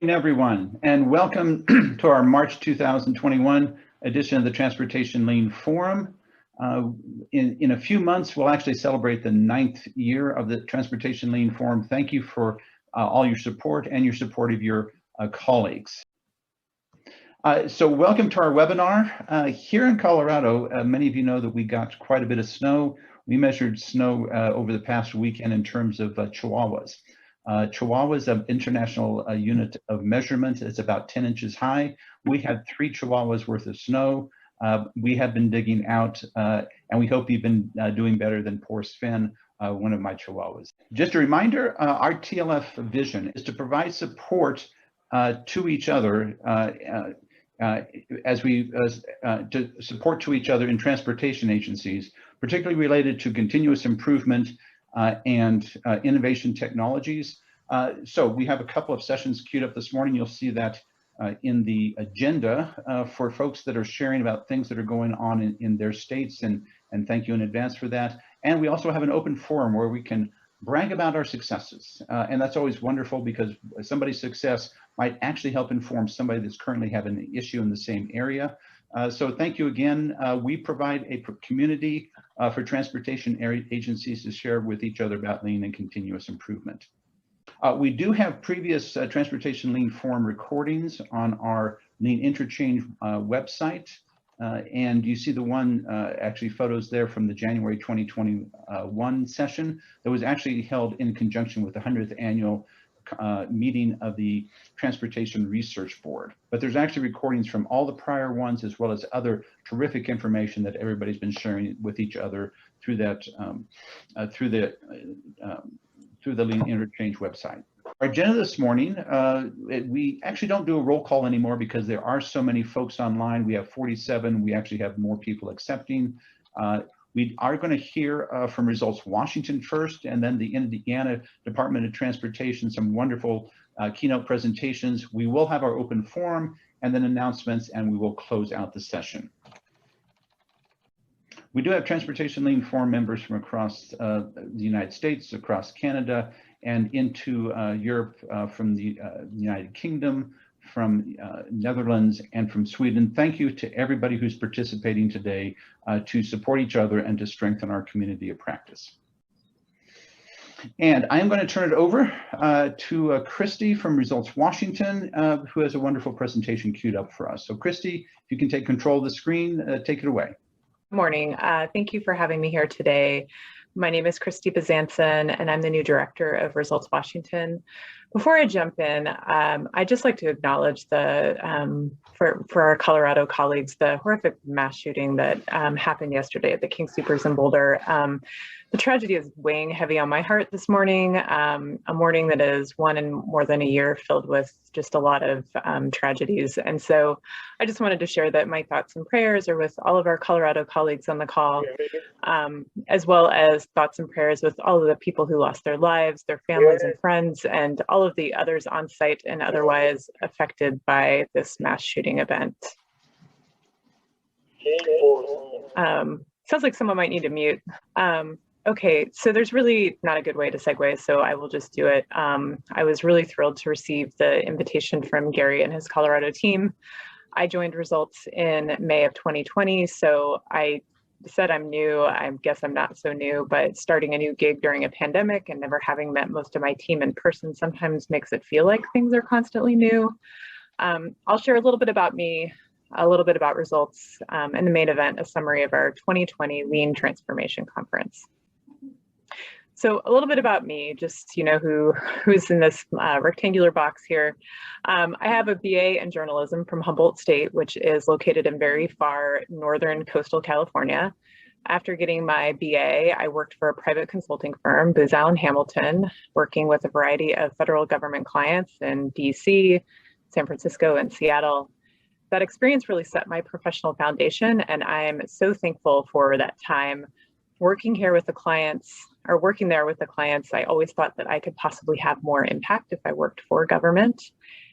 Everyone, and welcome to our March 2021 edition of the Transportation Lean Forum. In a few months, we'll actually celebrate the 9th year of the Transportation Lean Forum. Thank you for all your support and your support of your colleagues. So welcome to our webinar. Here in Colorado, many of you know that we got quite a bit of snow. We measured snow over the past weekend in terms of chihuahuas. Chihuahua is an international unit of measurement. It's about 10 inches high. We had 3 chihuahuas worth of snow. We have been digging out, and we hope you've been doing better than poor Sven, one of my chihuahuas. Just a reminder, our TLF vision is to provide support to each other to support to each other in transportation agencies, particularly related to continuous improvement and innovation technologies. So we have a couple of sessions queued up this morning. You'll see that in the agenda for folks that are sharing about things that are going on in their states, and thank you in advance for that. And we also have an open forum where we can brag about our successes. And that's always wonderful because somebody's success might actually help inform somebody that's currently having an issue in the same area. So thank you again. We provide a community for transportation agencies to share with each other about lean and continuous improvement. We do have previous Transportation Lean Forum recordings on our Lean Interchange website. And you see the one, actually photos there from the January 2021 session that was actually held in conjunction with the 100th annual meeting of the Transportation Research Board. But there's actually recordings from all the prior ones, as well as other terrific information that everybody's been sharing with each other through that through the Lean Interchange website. Our agenda this morning, we actually don't do a roll call anymore because there are so many folks online. We have 47. We actually have more people accepting. We are going to hear from Results Washington first, and then the Indiana Department of Transportation, some wonderful keynote presentations. We will have our open forum and then announcements, and we will close out the session. We do have Transportation Lean Forum members from across the United States, across Canada, and into Europe, from the United Kingdom, from Netherlands, and from Sweden. Thank you to everybody who's participating today to support each other and to strengthen our community of practice. And I am going to turn it over to Christy from Results Washington, who has a wonderful presentation queued up for us. So Christy, if you can take control of the screen, take it away. Good morning. Thank you for having me here today. My name is Christy Bezanson, and I'm the new director of Results Washington. Before I jump in, I'd just like to acknowledge the, for our Colorado colleagues, the horrific mass shooting that happened yesterday at the King Soopers in Boulder. The tragedy is weighing heavy on my heart this morning, a morning that is one in more than a year filled with just a lot of tragedies. And so I just wanted to share that my thoughts and prayers are with all of our Colorado colleagues on the call, as well as thoughts and prayers with all of the people who lost their lives, their families and friends, and all of the others on site and otherwise affected by this mass shooting event. Sounds like someone might need to mute. Okay, so there's really not a good way to segue, so I will just do it. I was really thrilled to receive the invitation from Gary and his Colorado team. I joined Results in May of 2020, so I said I'm new. I guess I'm not so new, but starting a new gig during a pandemic and never having met most of my team in person sometimes makes it feel like things are constantly new. I'll share a little bit about me, a little bit about Results, and the main event, a summary of our 2020 Lean Transformation Conference. So a little bit about me, just who's in this rectangular box here. I have a BA in journalism from Humboldt State, which is located in very far northern coastal California. After getting my BA, I worked for a private consulting firm, Bezanson Hamilton, working with a variety of federal government clients in DC, San Francisco, and Seattle. That experience really set my professional foundation, and I'm so thankful for that time working here with the clients, or working there with the clients. I always thought that I could possibly have more impact if I worked for government.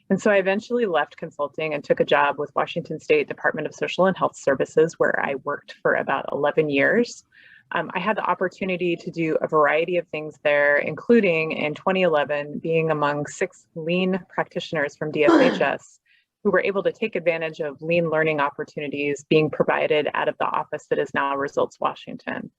And so I eventually left consulting and took a job with Washington State Department of Social and Health Services, where I worked for about 11 years. I had the opportunity to do a variety of things there, including in 2011, being among 6 lean practitioners from DSHS who were able to take advantage of lean learning opportunities being provided out of the office that is now Results Washington.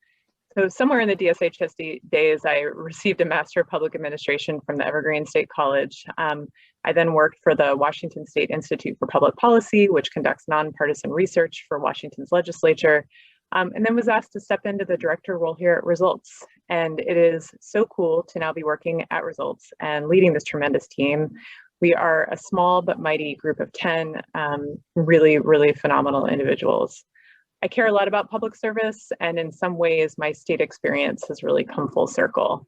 So somewhere in the DSHS days, I received a Master of Public Administration from the Evergreen State College. I then worked for the Washington State Institute for Public Policy, which conducts nonpartisan research for Washington's legislature. And then was asked to step into the director role here at Results. And it is so cool to now be working at Results and leading this tremendous team. We are a small but mighty group of 10 really, really phenomenal individuals. I care a lot about public service, and in some ways, my state experience has really come full circle.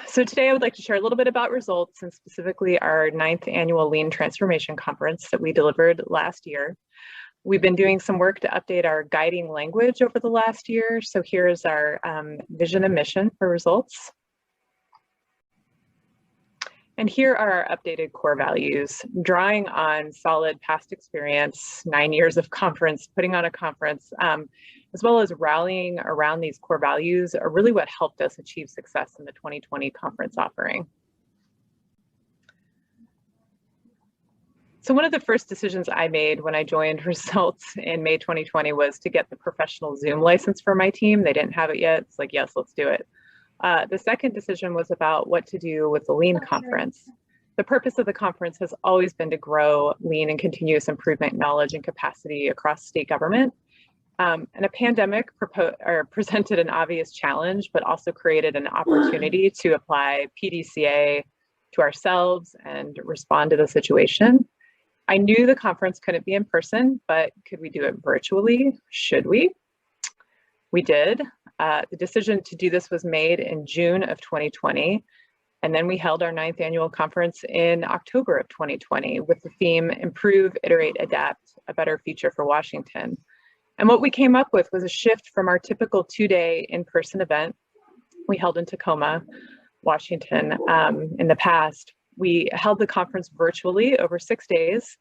So today I would like to share a little bit about Results, and specifically our 9th annual Lean Transformation Conference that we delivered last year. We've been doing some work to update our guiding language over the last year. So here's our vision and mission for Results. And here are our updated core values, drawing on solid past experience, 9 years of conference, putting on a conference, as well as rallying around these core values are really what helped us achieve success in the 2020 conference offering. So one of the first decisions I made when I joined Results in May 2020 was to get the professional Zoom license for my team. They didn't have it yet. It's like, yes, let's do it. The second decision was about what to do with the Lean conference. The purpose of the conference has always been to grow lean and continuous improvement knowledge and capacity across state government. And a pandemic presented an obvious challenge, but also created an opportunity to apply PDCA to ourselves and respond to the situation. I knew the conference couldn't be in person, but could we do it virtually? Should we? We did. The decision to do this was made in June of 2020. And then we held our 9th annual conference in October of 2020 with the theme, Improve, Iterate, Adapt, a Better Future for Washington. And what we came up with was a shift from our typical 2-day in-person event we held in Tacoma, Washington in the past. We held the conference virtually over 6 days.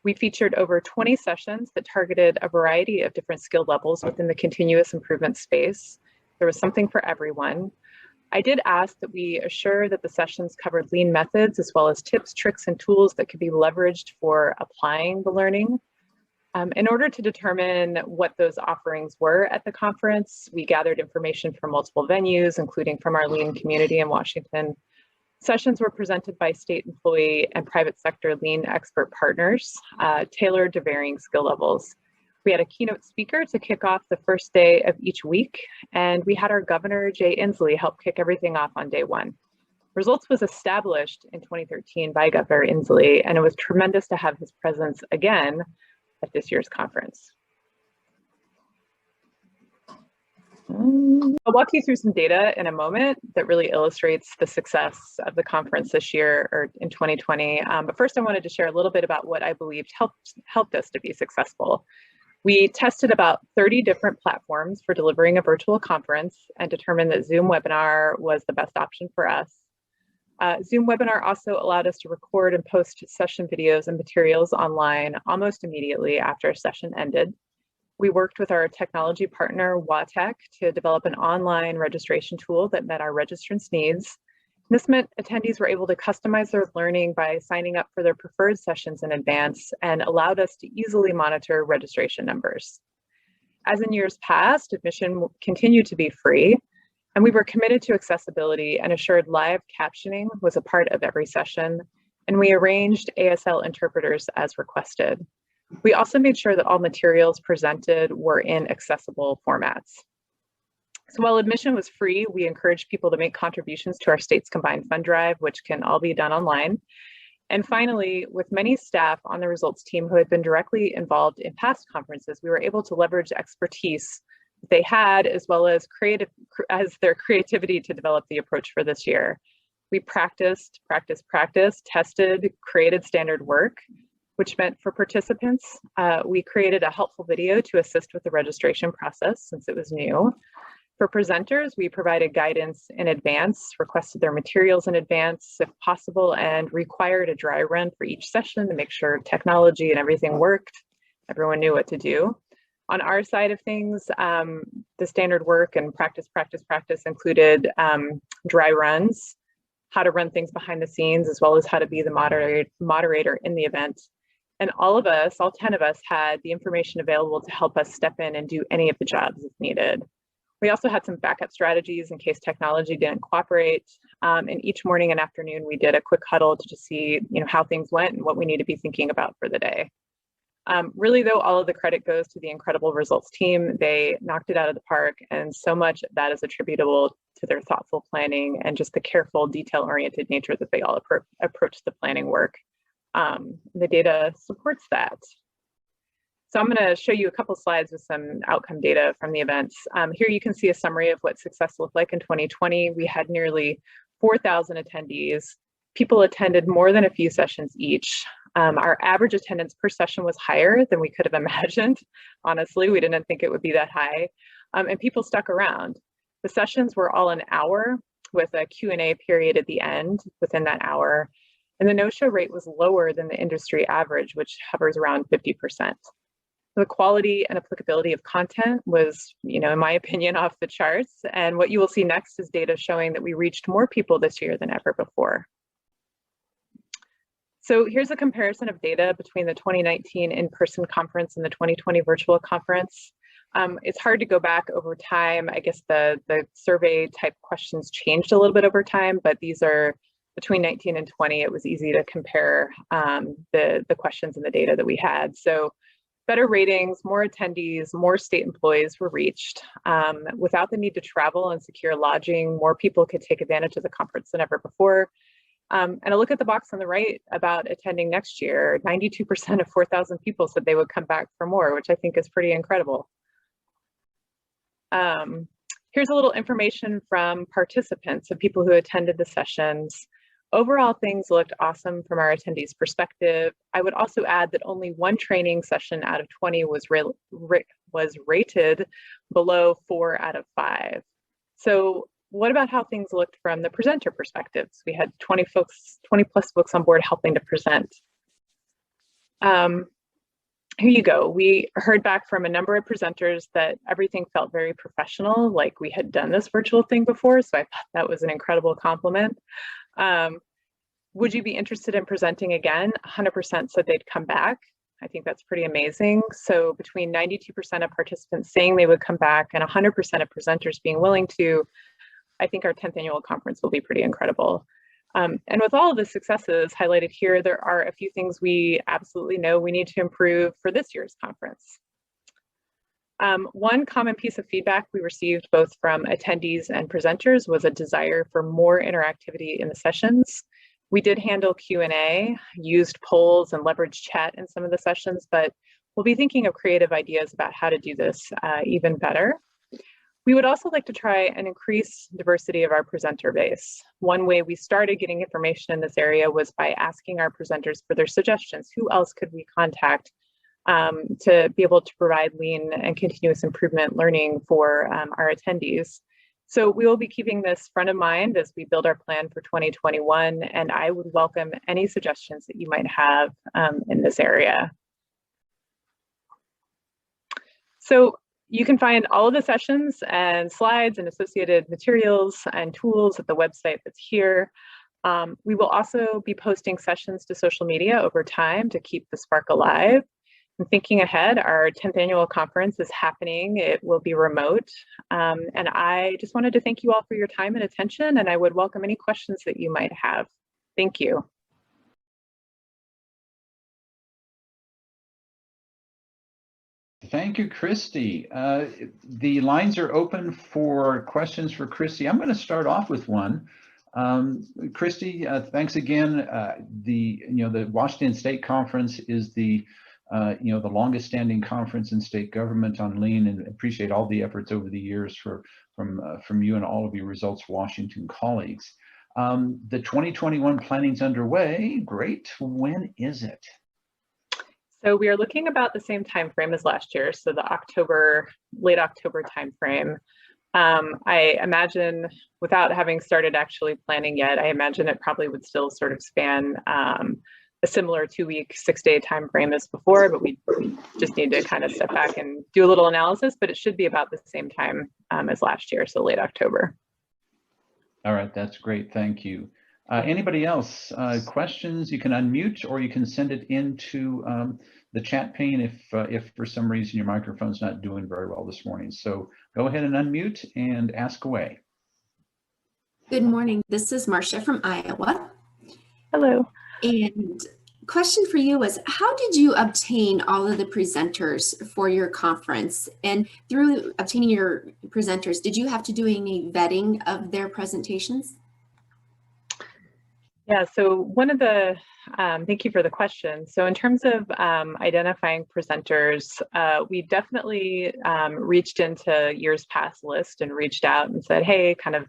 We featured over 20 sessions that targeted a variety of different skill levels within the continuous improvement space. There was something for everyone. I did ask that we assure that the sessions covered lean methods as well as tips, tricks, and tools that could be leveraged for applying the learning. In order to determine what those offerings were at the conference, we gathered information from multiple venues, including from our lean community in Washington. Sessions were presented by state employee and private sector lean expert partners, tailored to varying skill levels. We had a keynote speaker to kick off the first day of each week, and we had our governor, Jay Inslee, help kick everything off on day 1. Results was established in 2013 by Governor Inslee, and it was tremendous to have his presence again at this year's conference. I'll walk you through some data in a moment that really illustrates the success of the conference this year or in 2020. But first I wanted to share a little bit about what I believed helped us to be successful. We tested about 30 different platforms for delivering a virtual conference and determined that Zoom webinar was the best option for us. Zoom webinar also allowed us to record and post session videos and materials online almost immediately after a session ended. We worked with our technology partner, WATEC, to develop an online registration tool that met our registrants' needs. This meant attendees were able to customize their learning by signing up for their preferred sessions in advance and allowed us to easily monitor registration numbers. As in years past, admission continued to be free, and we were committed to accessibility and assured live captioning was a part of every session, and we arranged ASL interpreters as requested. We also made sure that all materials presented were in accessible formats. So while admission was free, we encouraged people to make contributions to our state's combined fund drive, which can all be done online. And finally, with many staff on the Results team who had been directly involved in past conferences, we were able to leverage expertise they had as well as their creativity to develop the approach for this year. We practiced, tested, created standard work, which meant for participants, we created a helpful video to assist with the registration process since it was new. For presenters, we provided guidance in advance, requested their materials in advance if possible, and required a dry run for each session to make sure technology and everything worked. Everyone knew what to do. On our side of things, the standard work and practice included dry runs, how to run things behind the scenes, as well as how to be the moderator in the event. And all of us, all 10 of us, had the information available to help us step in and do any of the jobs if needed. We also had some backup strategies in case technology didn't cooperate. And each morning and afternoon, we did a quick huddle to just see, how things went and what we need to be thinking about for the day. Really, though, all of the credit goes to the incredible results team. They knocked it out of the park, and so much of that is attributable to their thoughtful planning and just the careful, detail-oriented nature that they all approach the planning work. The data supports that. So I'm going to show you a couple slides with some outcome data from the events. Here you can see a summary of what success looked like in 2020. We had nearly 4,000 attendees. People attended more than a few sessions each. Our average attendance per session was higher than we could have imagined. Honestly, we didn't think it would be that high. And people stuck around. The sessions were all an hour with a Q&A period at the end within that hour. And the no-show rate was lower than the industry average, which hovers around 50%. The quality and applicability of content was, in my opinion, off the charts. And what you will see next is data showing that we reached more people this year than ever before. So here's a comparison of data between the 2019 in-person conference and the 2020 virtual conference. It's hard to go back over time. I guess the survey type questions changed a little bit over time, but these are between 19 and 20. It was easy to compare the questions and the data that we had. So better ratings, more attendees, more state employees were reached. Without the need to travel and secure lodging, more people could take advantage of the conference than ever before. And a look at the box on the right about attending next year, 92% of 4,000 people said they would come back for more, which I think is pretty incredible. Here's a little information from participants, of people who attended the sessions. Overall, things looked awesome from our attendees' perspective. I would also add that only one training session out of 20 was rated below 4 out of 5. So what about how things looked from the presenter perspectives? We had 20 plus folks on board helping to present. Here you go. We heard back from a number of presenters that everything felt very professional, like we had done this virtual thing before. So I thought that was an incredible compliment. Would you be interested in presenting again? 100% said they'd come back. I think that's pretty amazing. So between 92% of participants saying they would come back and 100% of presenters being willing to, I think our 10th annual conference will be pretty incredible. And with all of the successes highlighted here, there are a few things we absolutely know we need to improve for this year's conference. One common piece of feedback we received both from attendees and presenters was a desire for more interactivity in the sessions. We did handle Q&A, used polls and leveraged chat in some of the sessions, but we'll be thinking of creative ideas about how to do this even better. We would also like to try and increase diversity of our presenter base. One way we started getting information in this area was by asking our presenters for their suggestions. Who else could we contact to be able to provide lean and continuous improvement learning for our attendees? So we will be keeping this front of mind as we build our plan for 2021, and I would welcome any suggestions that you might have in this area. So you can find all of the sessions and slides and associated materials and tools at the website that's here. We will also be posting sessions to social media over time to keep the spark alive. And thinking ahead, our 10th annual conference is happening. It will be remote. And I just wanted to thank you all for your time and attention, and I would welcome any questions that you might have. Thank you. Thank you, Christy. The lines are open for questions for Christy. I'm going to start off with one. Christy, thanks again. The Washington State Conference is the longest standing conference in state government on lean, and appreciate all the efforts over the years from you and all of your Results Washington colleagues. The 2021 planning's underway. Great. When is it? So we are looking about the same time frame as last year, so the late October time frame. I imagine, without having started actually planning yet, I imagine it probably would still sort of span a similar 2-week, 6-day time frame as before, but we just need to kind of step back and do a little analysis, but it should be about the same time as last year, so late October. All right, that's great, thank you. Anybody else? Questions? You can unmute or you can send it into the chat pane if for some reason your microphone's not doing very well this morning. So go ahead and unmute and ask away. Good morning. This is Marcia from Iowa. Hello. And question for you was, how did you obtain all of the presenters for your conference? And through obtaining your presenters, did you have to do any vetting of their presentations? Yeah, so one of the, thank you for the question. So in terms of identifying presenters, we definitely reached into years past list and reached out and said, hey, kind of,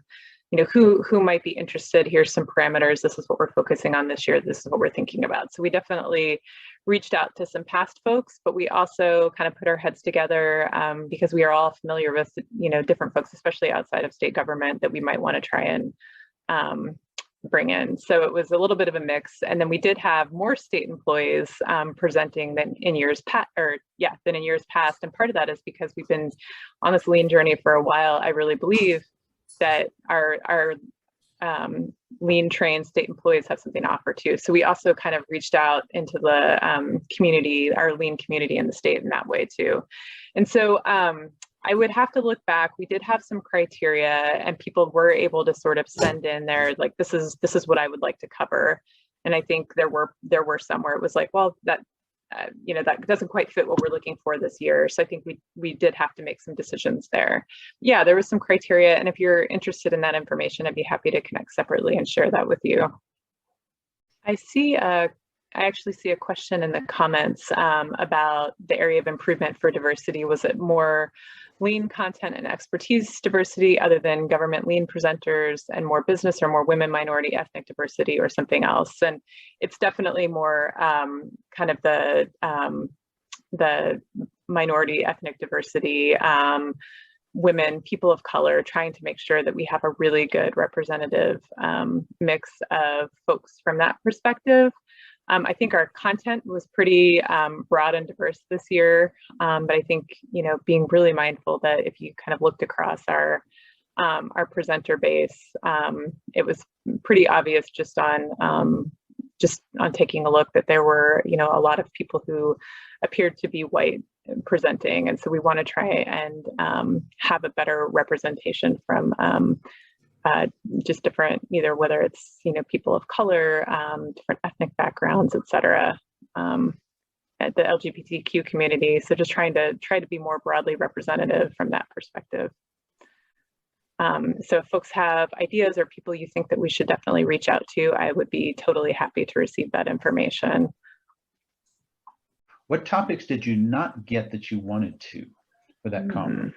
you know, who might be interested? Here's some parameters. This is what we're focusing on this year. This is what we're thinking about. So we definitely reached out to some past folks, but we also kind of put our heads together because we are all familiar with, you know, different folks, especially outside of state government, that we might want to try and bring in. So it was a little bit of a mix. And then we did have more state employees presenting than in years past, And part of that is because we've been on this lean journey for a while. I really believe that our lean trained state employees have something to offer too. So we also kind of reached out into the community, our lean community in the state in that way too. And so I would have to look back. We did have some criteria and people were able to sort of send in their, like, this is what I would like to cover. And I think there were some where it was like, well, that, you know, that doesn't quite fit what we're looking for this year. So I think we did have to make some decisions there. Yeah, there was some criteria. And if you're interested in that information, I'd be happy to connect separately and share that with you. I actually see a question in the comments about the area of improvement for diversity. Was it more lean content and expertise diversity other than government lean presenters, and more business or more women, minority, ethnic diversity, or something else? And it's definitely more kind of the minority, ethnic diversity, women, people of color, trying to make sure that we have a really good representative mix of folks from that perspective. I think our content was pretty broad and diverse this year, but I think, you know, being really mindful that if you kind of looked across our presenter base, it was pretty obvious just on taking a look that there were, you know, a lot of people who appeared to be white presenting, and so we want to try and have a better representation from just different, either whether it's, you know, people of color, different ethnic backgrounds, et cetera, at the LGBTQ community. So just try to be more broadly representative from that perspective. So if folks have ideas or people you think that we should definitely reach out to, I would be totally happy to receive that information. What topics did you not get that you wanted to for that conference?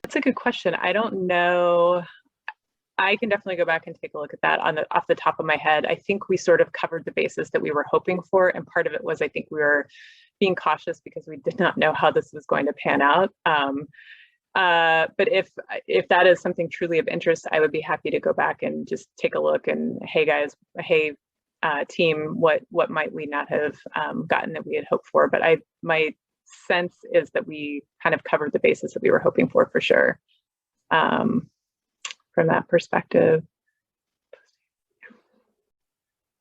That's a good question. I don't know. I can definitely go back and take a look at that off the top of my head. I think we sort of covered the bases that we were hoping for. And part of it was, I think we were being cautious because we did not know how this was going to pan out. But if that is something truly of interest, I would be happy to go back and just take a look and, hey guys, hey team, what might we not have gotten that we had hoped for? But my sense is that we kind of covered the bases that we were hoping for sure. From that perspective.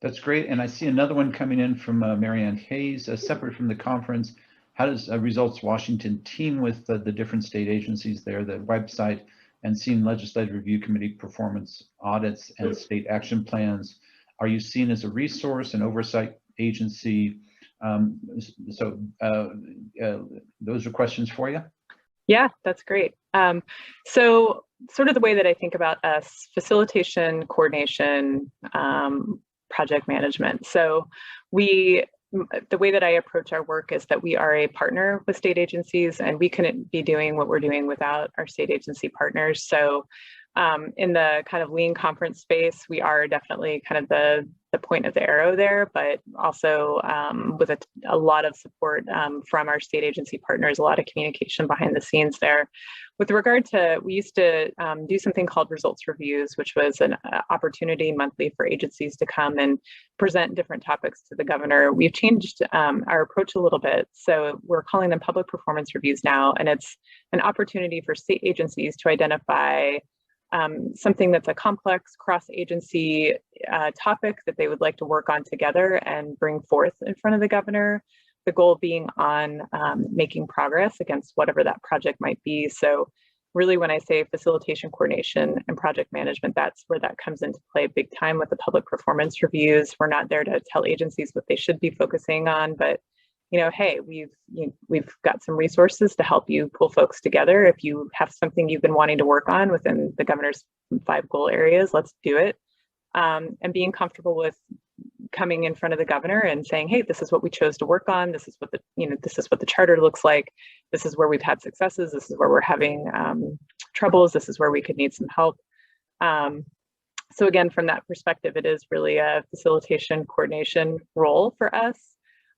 That's great. And I see another one coming in from Marianne Hayes, separate from the conference. How does Results Washington team with the different state agencies there, the website, and seeing Legislative Review Committee performance audits and state action plans? Are you seen as a resource and oversight agency? Those are questions for you. Yeah, that's great. So sort of the way that I think about us: facilitation, coordination, project management. So the way that I approach our work is that we are a partner with state agencies, and we couldn't be doing what we're doing without our state agency partners. So In the kind of lean conference space, we are definitely kind of the point of the arrow there, but also with a lot of support from our state agency partners, a lot of communication behind the scenes there. With regard to, we used to do something called results reviews, which was an opportunity monthly for agencies to come and present different topics to the governor. We've changed our approach a little bit. So we're calling them public performance reviews now, and it's an opportunity for state agencies to identify something that's a complex cross-agency topic that they would like to work on together and bring forth in front of the governor. The goal being on making progress against whatever that project might be. So really, when I say facilitation, coordination, and project management, that's where that comes into play big time with the public performance reviews. We're not there to tell agencies what they should be focusing on, but hey, we've got some resources to help you pull folks together. If you have something you've been wanting to work on within the governor's 5 goal areas, let's do it. And being comfortable with coming in front of the governor and saying, hey, this is what we chose to work on. This is what this is what the charter looks like. This is where we've had successes. This is where we're having troubles. This is where we could need some help. So again, from that perspective, it is really a facilitation coordination role for us.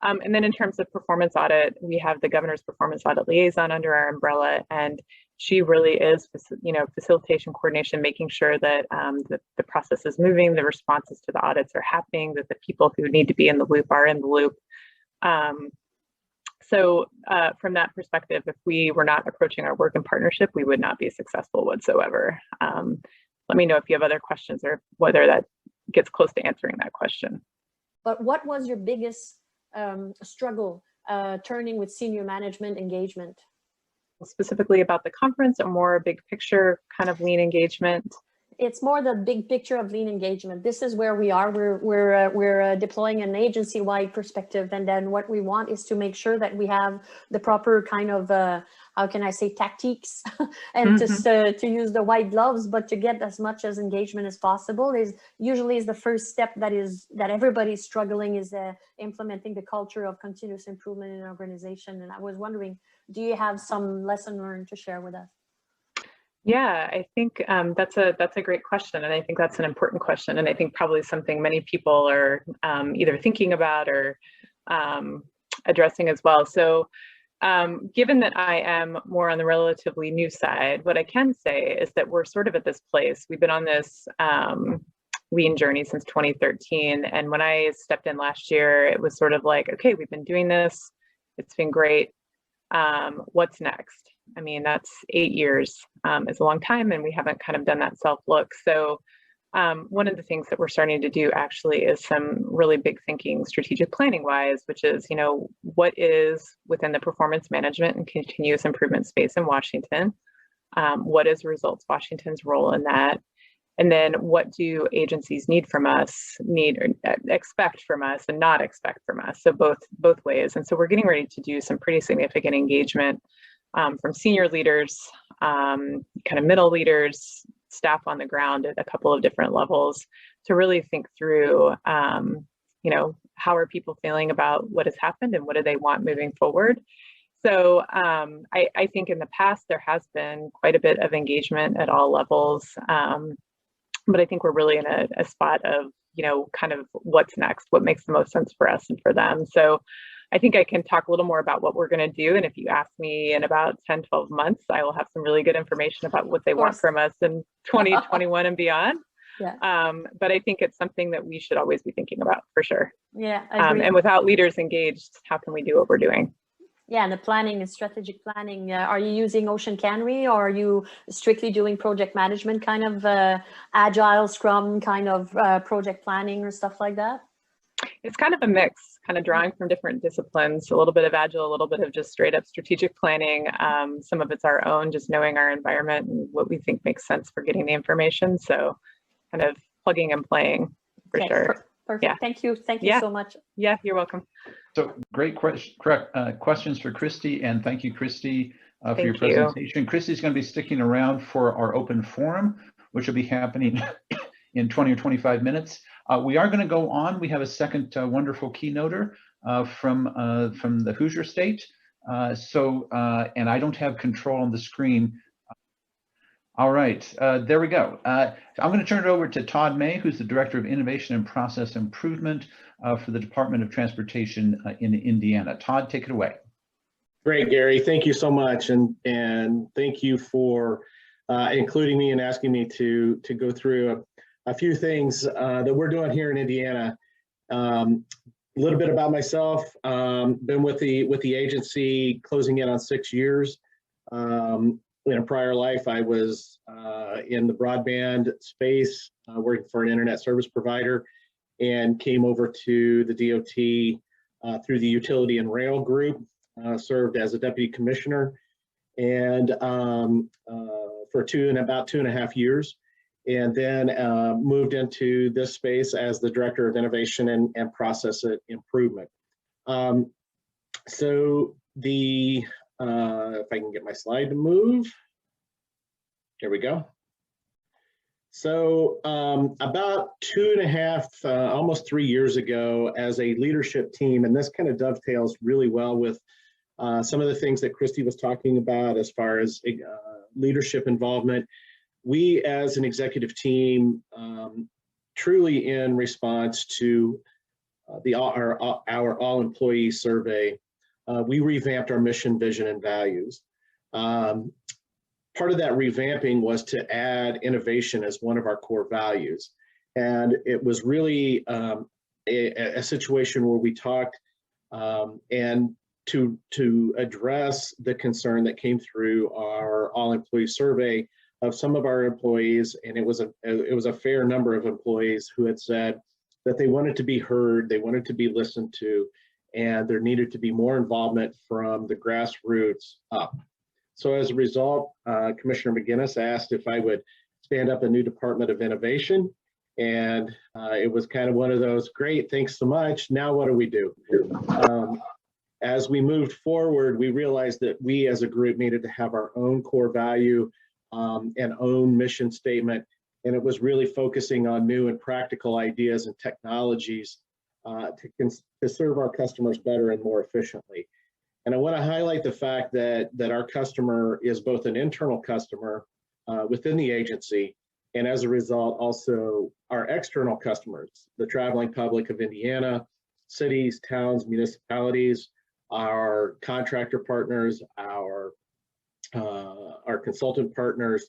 And then in terms of performance audit, we have the governor's performance audit liaison under our umbrella, and she really is, facilitation coordination, making sure that the process is moving, the responses to the audits are happening, that the people who need to be in the loop are in the loop. So from that perspective, if we were not approaching our work in partnership, we would not be successful whatsoever. Let me know if you have other questions or whether that gets close to answering that question. But what was your biggest struggle turning with senior management engagement? Specifically about the conference, or more big picture kind of lean engagement? It's more the big picture of lean engagement. This is where we are. We're deploying an agency-wide perspective, and then what we want is to make sure that we have the proper kind of how can I say, tactics, and to use the white gloves, but to get as much as engagement as possible is usually the first step that everybody's struggling is implementing the culture of continuous improvement in an organization. And I was wondering, do you have some lesson learned to share with us? Yeah, I think that's a great question, and I think that's an important question, and I think probably something many people are either thinking about or addressing as well. So given that I am more on the relatively new side, what I can say is that we're sort of at this place. We've been on this lean journey since 2013, and when I stepped in last year, it was sort of like, okay, we've been doing this, it's been great. What's next? I mean, that's 8 years is a long time, and we haven't kind of done that self-look. So one of the things that we're starting to do actually is some really big thinking, strategic planning wise, which is, what is within the performance management and continuous improvement space in Washington? What is Results Washington's role in that? And then what do agencies need from us, expect from us and not expect from us? So both ways. And so we're getting ready to do some pretty significant engagement from senior leaders, kind of middle leaders, staff on the ground at a couple of different levels to really think through, how are people feeling about what has happened and what do they want moving forward? So I think in the past, there has been quite a bit of engagement at all levels. But I think we're really in a spot of, kind of what's next, what makes the most sense for us and for them. So I think I can talk a little more about what we're going to do. And if you ask me in about 10, 12 months, I will have some really good information about what they want from us in 2021 and beyond. Yeah. But I think it's something that we should always be thinking about for sure. Yeah. I agree. And without leaders engaged, how can we do what we're doing? Yeah, and the planning and strategic planning, are you using Ocean Canary, or are you strictly doing project management kind of agile scrum kind of project planning or stuff like that? It's kind of a mix, kind of drawing from different disciplines, a little bit of agile, a little bit of just straight up strategic planning. Some of it's our own, just knowing our environment and what we think makes sense for getting the information. So kind of plugging and playing for sure. Perfect. Yeah. Thank you. Thank you so much. Yeah, you're welcome. So great questions for Christy, and thank you, Christy, for your presentation. Christy's going to be sticking around for our open forum, which will be happening in 20 or 25 minutes. We are going to go on. We have a second wonderful keynoter from the Hoosier State. And I don't have control on the screen. All right, there we go. I'm going to turn it over to Todd May, who's the Director of Innovation and Process Improvement for the Department of Transportation in Indiana. Todd, take it away. Great, Gary. Thank you so much, and thank you for including me and asking me to go through a few things that we're doing here in Indiana. A little bit about myself. Been with the agency closing in on 6 years. In a prior life, I was in the broadband space, working for an internet service provider, and came over to the DOT through the Utility and Rail Group. Served as a deputy commissioner, and for about 2.5 years, and then moved into this space as the Director of Innovation and Process Improvement. So if I can get my slide to move, here we go. So about 2.5, almost 3 years ago, as a leadership team, and this kind of dovetails really well with some of the things that Christy was talking about as far as leadership involvement. We as an executive team, truly in response to our all employee survey, we revamped our mission, vision, and values. Part of that revamping was to add innovation as one of our core values. And it was really a situation where we talked and to address the concern that came through our all employee survey of some of our employees, and it was a fair number of employees who had said that they wanted to be heard, they wanted to be listened to, and there needed to be more involvement from the grassroots up. So as a result, Commissioner McGinnis asked if I would stand up a new Department of Innovation, and it was kind of one of those, great, thanks so much, now what do we do? As we moved forward, we realized that we as a group needed to have our own core value and own mission statement. And it was really focusing on new and practical ideas and technologies to serve our customers better and more efficiently. And I want to highlight the fact that our customer is both an internal customer within the agency, and as a result, also our external customers, the traveling public of Indiana, cities, towns, municipalities, our contractor partners, our consultant partners,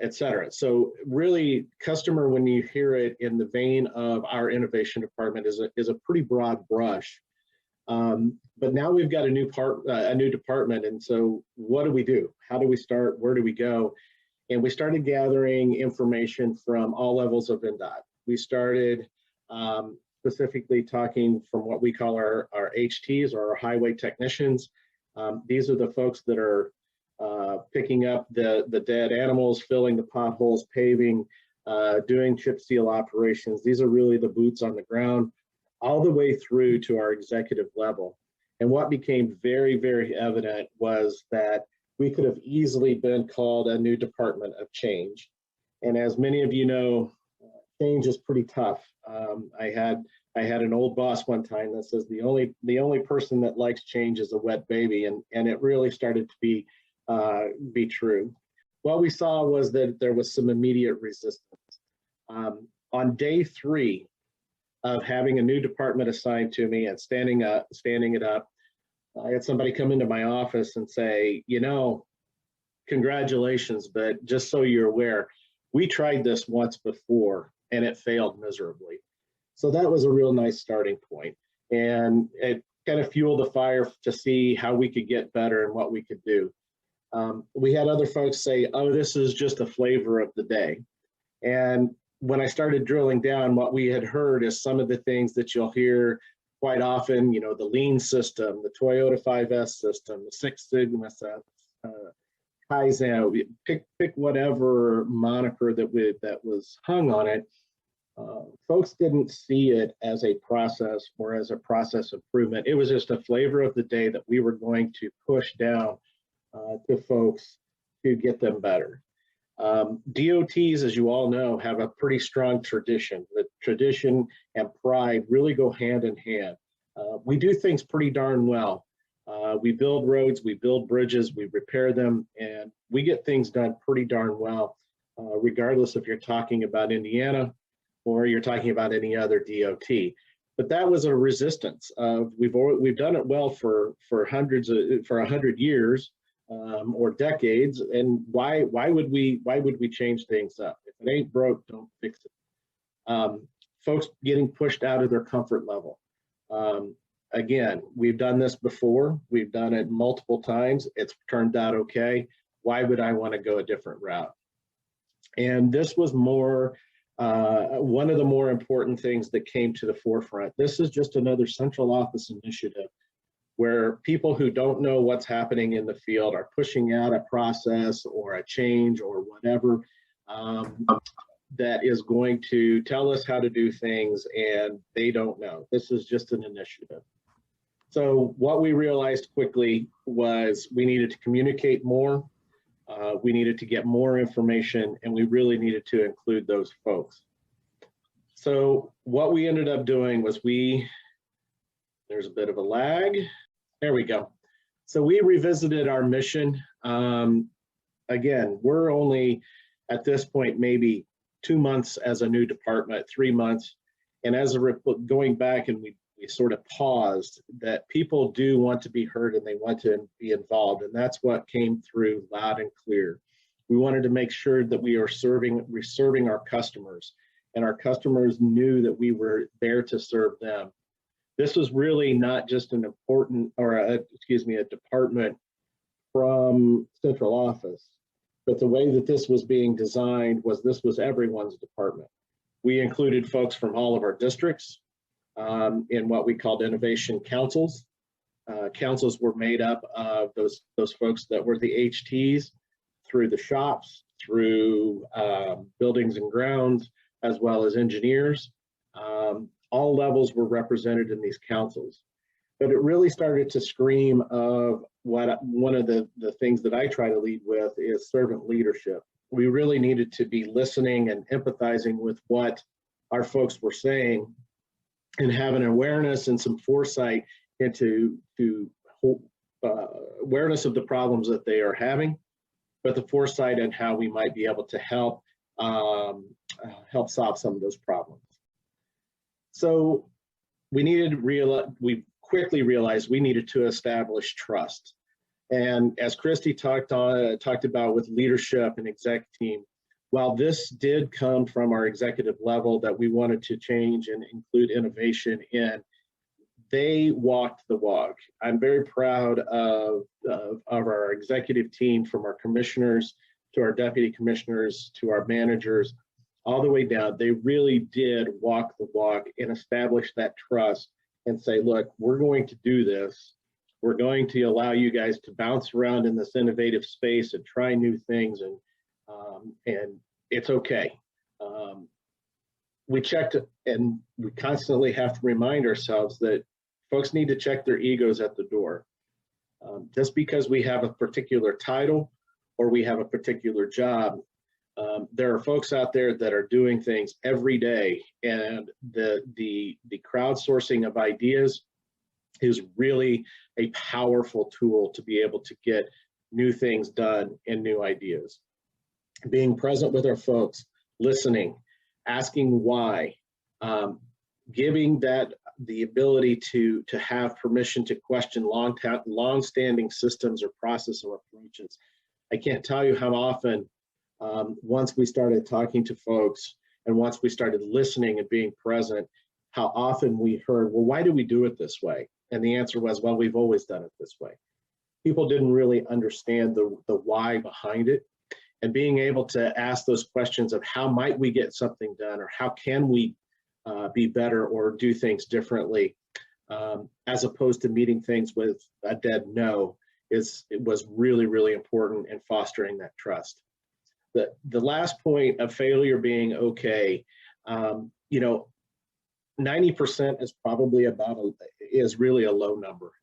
et cetera. So really, customer, when you hear it in the vein of our innovation department, is a pretty broad brush. But now we've got a new department, and so what do we do? How do we start? Where do we go? And we started gathering information from all levels of NDOT. We started specifically talking from what we call our HTs, or our highway technicians. These are the folks that are picking up the dead animals, filling the potholes, paving, doing chip seal operations. These are really the boots on the ground, all the way through to our executive level. And what became very, very evident was that we could have easily been called a new department of change. And as many of you know, change is pretty tough. I had an old boss one time that says the only person that likes change is a wet baby, and it really started to be true. What we saw was that there was some immediate resistance. On day 3 of having a new department assigned to me and standing it up, I had somebody come into my office and say, you know, congratulations, but just so you're aware, we tried this once before and it failed miserably. So that was a real nice starting point. And it kind of fueled the fire to see how we could get better and what we could do. We had other folks say, oh, this is just a flavor of the day. And when I started drilling down, what we had heard is some of the things that you'll hear quite often, you know, the lean system, the Toyota 5S system, the Six Sigma Kaizen, pick whatever moniker that was hung on it. Folks didn't see it as a process or as a process improvement. It was just a flavor of the day that we were going to push down to folks to get them better. DOTs, as you all know, have a pretty strong tradition. The tradition and pride really go hand in hand. We do things pretty darn well. We build roads, we build bridges, we repair them, and we get things done pretty darn well, regardless if you're talking about Indiana or you're talking about any other DOT. But that was a resistance of we've done it well for 100 years or decades, and why would we change things up? If it ain't broke, don't fix it. Folks getting pushed out of their comfort level. Again, we've done this before. We've done it multiple times. It's turned out okay. Why would I want to go a different route? And this was more one of the more important things that came to the forefront. This is just another central office initiative where people who don't know what's happening in the field are pushing out a process or a change or whatever that is going to tell us how to do things, and they don't know. This is just an initiative. So what we realized quickly was we needed to communicate more, we needed to get more information, and we really needed to include those folks. So what we ended up doing was there's a bit of a lag. There we go. So we revisited our mission. Again, we're only at this point maybe 2 months as a new department, 3 months. And as going back, and we sort of paused, that people do want to be heard and they want to be involved. And that's what came through loud and clear. We wanted to make sure that we're serving our customers, and our customers knew that we were there to serve them. This was really not just an important, or a department from central office, but the way that this was being designed was this was everyone's department. We included folks from all of our districts in what we called innovation councils. Councils were made up of those folks that were the HTs through the shops, through buildings and grounds, as well as engineers. All levels were represented in these councils. But it really started to scream of one of the things that I try to lead with is servant leadership. We really needed to be listening and empathizing with what our folks were saying, and have an awareness and some foresight into awareness of the problems that they are having, but the foresight and how we might be able to help solve some of those problems. So we quickly realized we needed to establish trust. And as Christy talked about with leadership and exec team, while this did come from our executive level that we wanted to change and include innovation in, they walked the walk. I'm very proud of our executive team, from our commissioners to our deputy commissioners to our managers, all the way down. They really did walk the walk and establish that trust and say, look, we're going to do this. We're going to allow you guys to bounce around in this innovative space and try new things, and it's okay. We checked, and we constantly have to remind ourselves that folks need to check their egos at the door. Just because we have a particular title or we have a particular job, there are folks out there that are doing things every day, and the crowdsourcing of ideas is really a powerful tool to be able to get new things done and new ideas. Being present with our folks, listening, asking why, giving that the ability to have permission to question long-standing systems or process or approaches. I can't tell you how often, once we started talking to folks and once we started listening and being present, how often we heard, well, why do we do it this way? And the answer was, well, we've always done it this way. People didn't really understand the why behind it. And being able to ask those questions of how might we get something done, or how can we be better or do things differently, as opposed to meeting things with a dead no, it was really, really important in fostering that trust. The last point of failure being okay, 90% is probably is really a low number.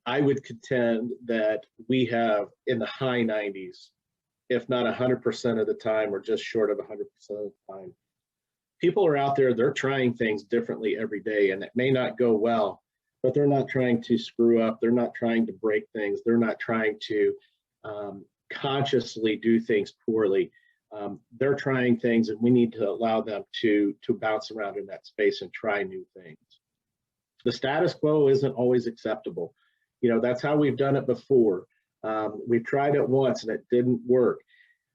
I would contend that we have in the high 90s, if not 100% of the time, or just short of 100% of the time. People are out there, they're trying things differently every day, and it may not go well, but they're not trying to screw up. They're not trying to break things. They're not trying to consciously do things poorly. They're trying things, and we need to allow them to bounce around in that space and try new things. The status quo isn't always acceptable. You know, that's how we've done it before. We've tried it once and it didn't work.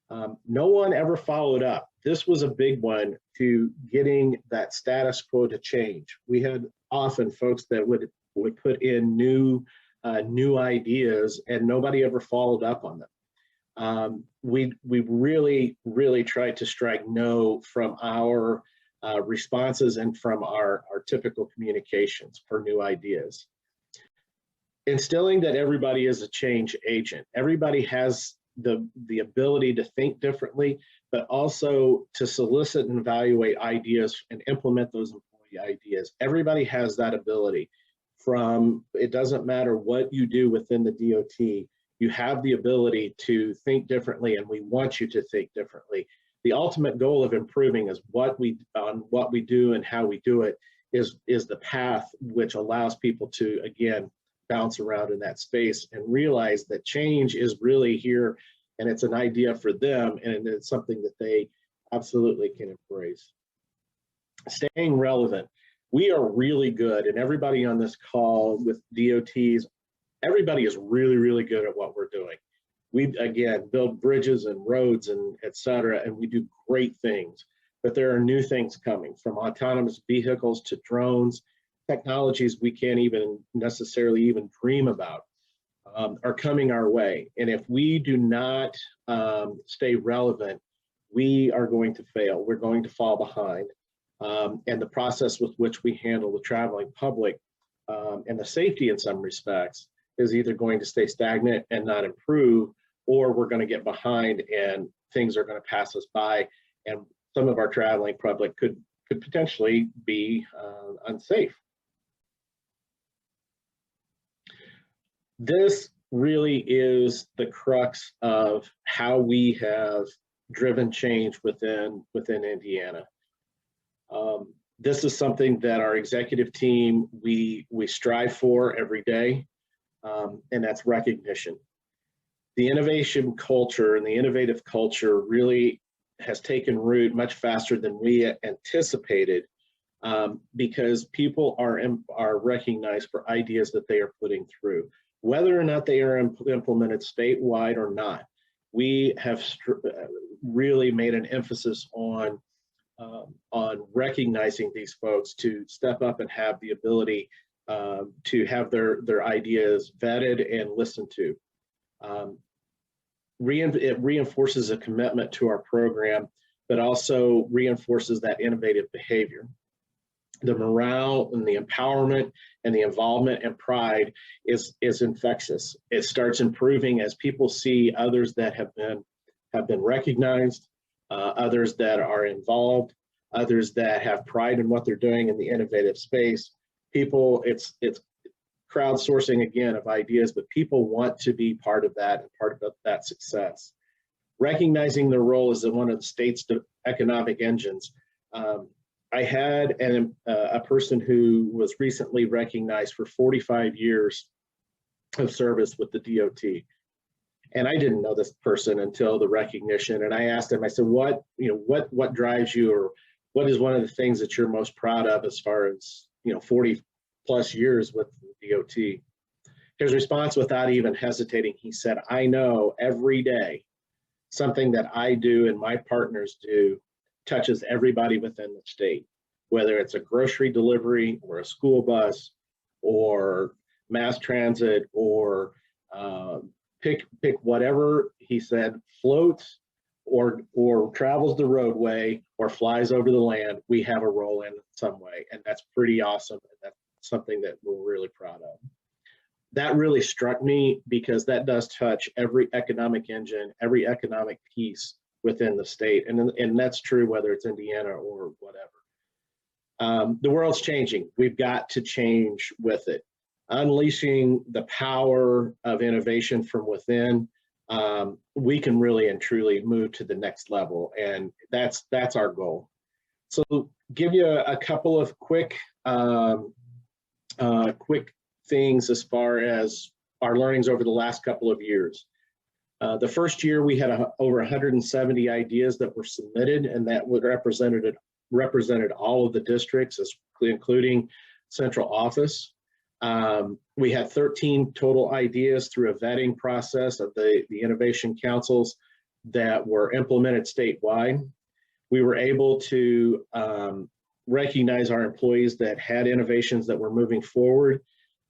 No one ever followed up. This was a big one to getting that status quo to change. We had often folks that would put in new ideas and nobody ever followed up on them. We really tried to strike no from our responses and from our typical communications for new ideas. Instilling that everybody is a change agent. Everybody has the ability to think differently, but also to solicit and evaluate ideas and implement those employee ideas. Everybody has that ability. It doesn't matter what you do within the DOT, you have the ability to think differently, and we want you to think differently. The ultimate goal of improving is what we do and how we do it is the path which allows people to, again, bounce around in that space and realize that change is really here and it's an idea for them and it's something that they absolutely can embrace. Staying relevant. We are really good, and everybody on this call with DOTs, everybody is really, really good at what we're doing. We, again, build bridges and roads and et cetera, and we do great things, but there are new things coming, from autonomous vehicles to drones. Technologies we can't even necessarily even dream about are coming our way. And if we do not stay relevant, we are going to fail. We're going to fall behind. And the process with which we handle the traveling public and the safety in some respects is either going to stay stagnant and not improve, or we're going to get behind and things are going to pass us by. And some of our traveling public could potentially be unsafe. This really is the crux of how we have driven change within Indiana. This is something that our executive team, we strive for every day, and that's recognition. The innovation culture and the innovative culture really has taken root much faster than we anticipated, because people are recognized for ideas that they are putting through. Whether or not they are implemented statewide or not, we have really made an emphasis on recognizing these folks to step up and have the ability to have their ideas vetted and listened to. It reinforces a commitment to our program, but also reinforces that innovative behavior. The morale and the empowerment and the involvement and pride is infectious. It starts improving as people see others that have been recognized, others that are involved, others that have pride in what they're doing in the innovative space. People, it's crowdsourcing again of ideas, but people want to be part of that and part of that success. Recognizing their role as one of the state's economic engines. I had a person who was recently recognized for 45 years of service with the DOT. And I didn't know this person until the recognition. And I asked him, I said, what drives you, or what is one of the things that you're most proud of as far as, 40 plus years with the DOT? His response, without even hesitating, he said, I know every day something that I do and my partners do touches everybody within the state, whether it's a grocery delivery or a school bus or mass transit or pick whatever, he said, floats or travels the roadway or flies over the land, we have a role in some way. And that's pretty awesome. And that's something that we're really proud of. That really struck me because that does touch every economic engine, every economic piece within the state. And that's true whether it's Indiana or whatever. The world's changing. We've got to change with it. Unleashing the power of innovation from within, we can really and truly move to the next level. And that's our goal. So give you a couple of quick quick things as far as our learnings over the last couple of years. The first year we had over 170 ideas that were submitted, and that would represented all of the districts, including central office. We had 13 total ideas through a vetting process of the innovation councils that were implemented statewide. We were able to recognize our employees that had innovations that were moving forward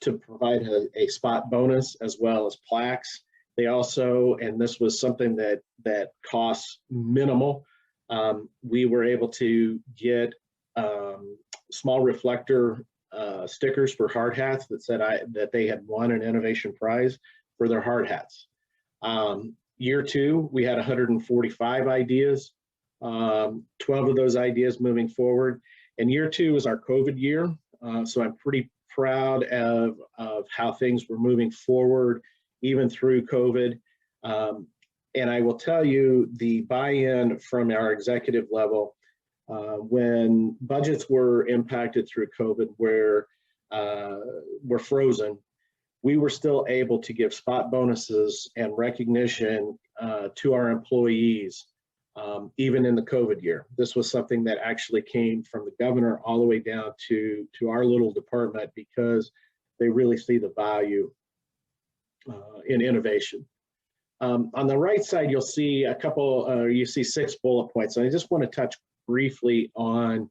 to provide a spot bonus as well as plaques. They also, and this was something that costs minimal, we were able to get small reflector stickers for hard hats that said that they had won an innovation prize for their hard hats. Year two, we had 145 ideas, 12 of those ideas moving forward. And year two is our COVID year. So I'm pretty proud of how things were moving forward, even through COVID. And I will tell you, the buy-in from our executive level, when budgets were impacted through COVID, were frozen, we were still able to give spot bonuses and recognition to our employees, even in the COVID year. This was something that actually came from the governor all the way down to our little department, because they really see the value in innovation. On the right side, you'll see you see 6 bullet points. And I just want to touch briefly on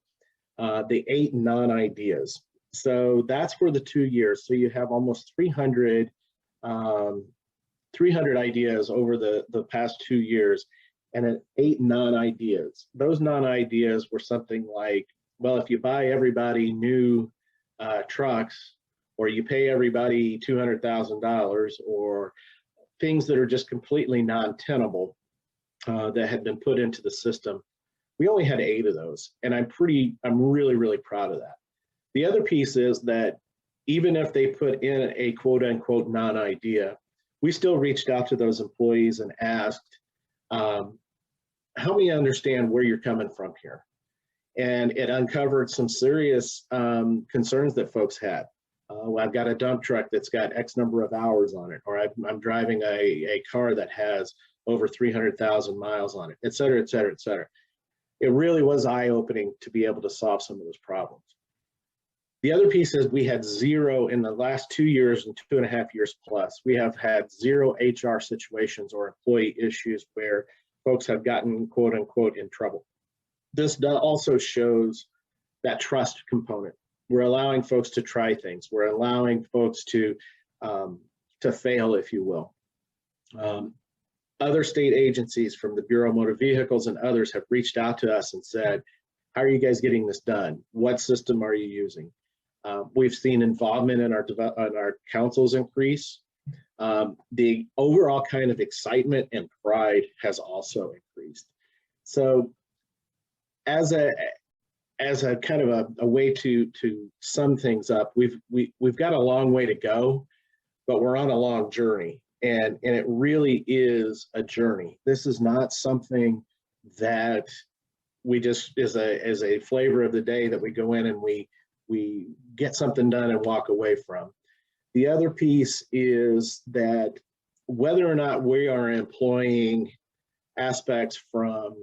the 8 non-ideas. So that's for the 2 years. So you have almost 300 ideas over the past 2 years, and 8 non-ideas. Those non-ideas were something like, well, if you buy everybody new trucks, or you pay everybody $200,000, or things that are just completely non-tenable that had been put into the system. We only had 8 of those, and I'm really, really proud of that. The other piece is that even if they put in a quote unquote non-idea, we still reached out to those employees and asked, help me understand where you're coming from here. And it uncovered some serious concerns that folks had. Well, I've got a dump truck that's got X number of hours on it, or I'm driving a car that has over 300,000 miles on it, et cetera, et cetera, et cetera. It really was eye-opening to be able to solve some of those problems. The other piece is we had 0 in the last 2 years and 2.5 years plus. We have had 0 HR situations or employee issues where folks have gotten quote unquote in trouble. This also shows that trust component. We're allowing folks to try things. We're allowing folks to fail, if you will. Other state agencies from the Bureau of Motor Vehicles and others have reached out to us and said, how are you guys getting this done? What system are you using? We've seen involvement in our councils increase. The overall kind of excitement and pride has also increased. So as a kind of a way to sum things up, we've got a long way to go, but we're on a long journey, and it really is a journey. This is not something that we just is a flavor of the day that we go in and we get something done and walk away from. The other piece is that whether or not we are employing aspects from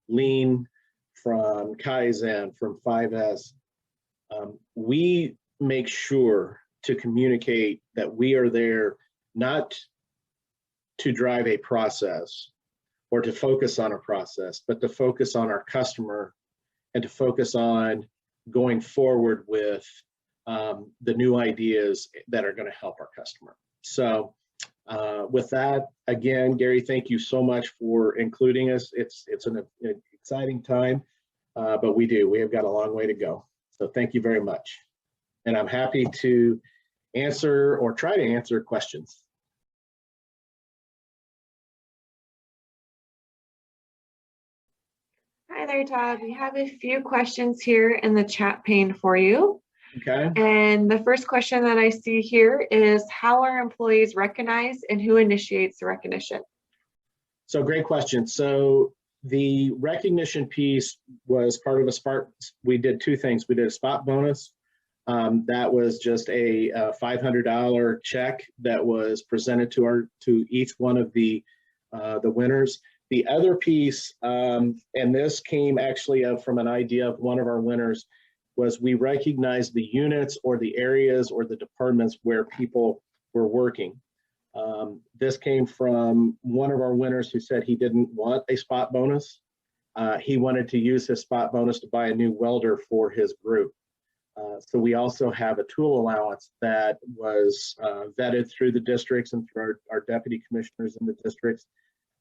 Lean, from Kaizen, from 5S, we make sure to communicate that we are there not to drive a process or to focus on a process, but to focus on our customer and to focus on going forward with the new ideas that are going to help our customer. So with that, again, Gary, thank you so much for including us. It's an exciting time, but we have got a long way to go. So thank you very much. And I'm happy to answer or try to answer questions. Hi there, Todd. We have a few questions here in the chat pane for you. Okay. And the first question that I see here is, how are employees recognized and who initiates the recognition? So great question. So the recognition piece was part of a spot. We did 2 things. We did a spot bonus That was just a $500 check that was presented to each one of the winners. The other piece, and this came actually from an idea of one of our winners, was we recognized the units or the areas or the departments where people were working. This came from one of our winners who said he didn't want a spot bonus. He wanted to use his spot bonus to buy a new welder for his group. So we also have a tool allowance that was vetted through the districts and through our deputy commissioners in the districts.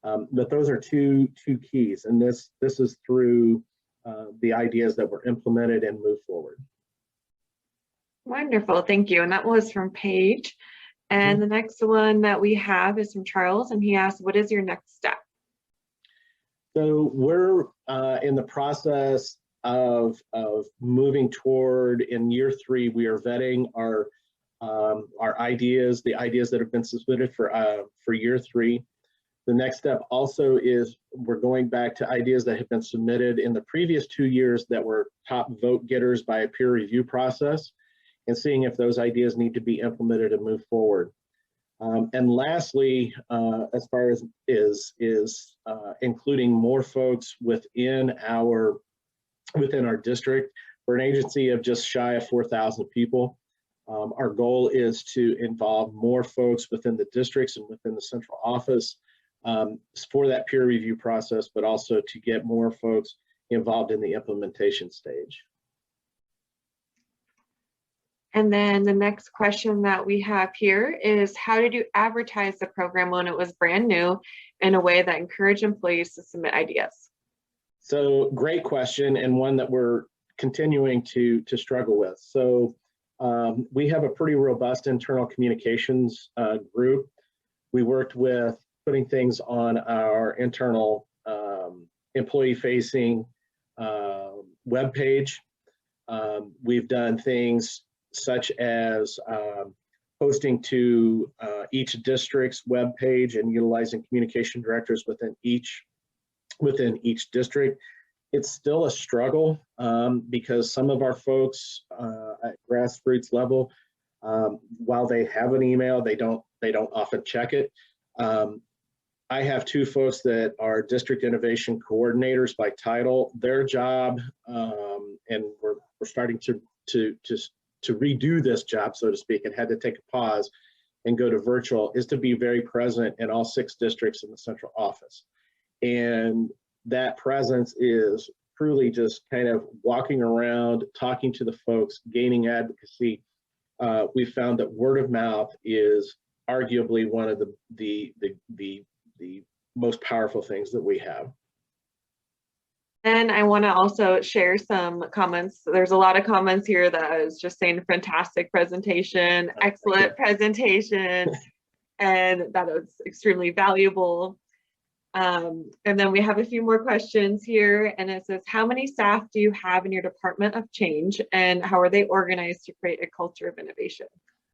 But those are two keys, and this is through the ideas that were implemented and moved forward. Wonderful, thank you. And that was from Paige. And the next one that we have is from Charles, and he asked, what is your next step? So we're in the process of moving toward, in year 3, we are vetting our ideas, the ideas that have been submitted for year 3. The next step also is we're going back to ideas that have been submitted in the previous 2 years that were top vote getters by a peer review process, and seeing if those ideas need to be implemented and move forward. And lastly, as far as including more folks within our district, we're an agency of just shy of 4,000 people. Our goal is to involve more folks within the districts and within the central office for that peer review process, but also to get more folks involved in the implementation stage. And then the next question that we have here is, how did you advertise the program when it was brand new in a way that encouraged employees to submit ideas? So great question, and one that we're continuing to struggle with. So we have a pretty robust internal communications group. We worked with putting things on our internal employee-facing webpage. We've done things such as posting to each district's webpage and utilizing communication directors within each district. It's still a struggle because some of our folks at grassroots level, while they have an email, they don't often check it. I have 2 folks that are district innovation coordinators by title. Their job, and we're starting to redo this job, so to speak, and had to take a pause and go to virtual, is to be very present in all 6 districts in the central office. And that presence is truly just kind of walking around, talking to the folks, gaining advocacy. We found that word of mouth is arguably one of the most powerful things that we have. And I want to also share some comments. There's a lot of comments here that is just saying fantastic presentation, excellent presentation, and that is extremely valuable. And then we have a few more questions here, and it says, how many staff do you have in your Department of Change, and how are they organized to create a culture of innovation?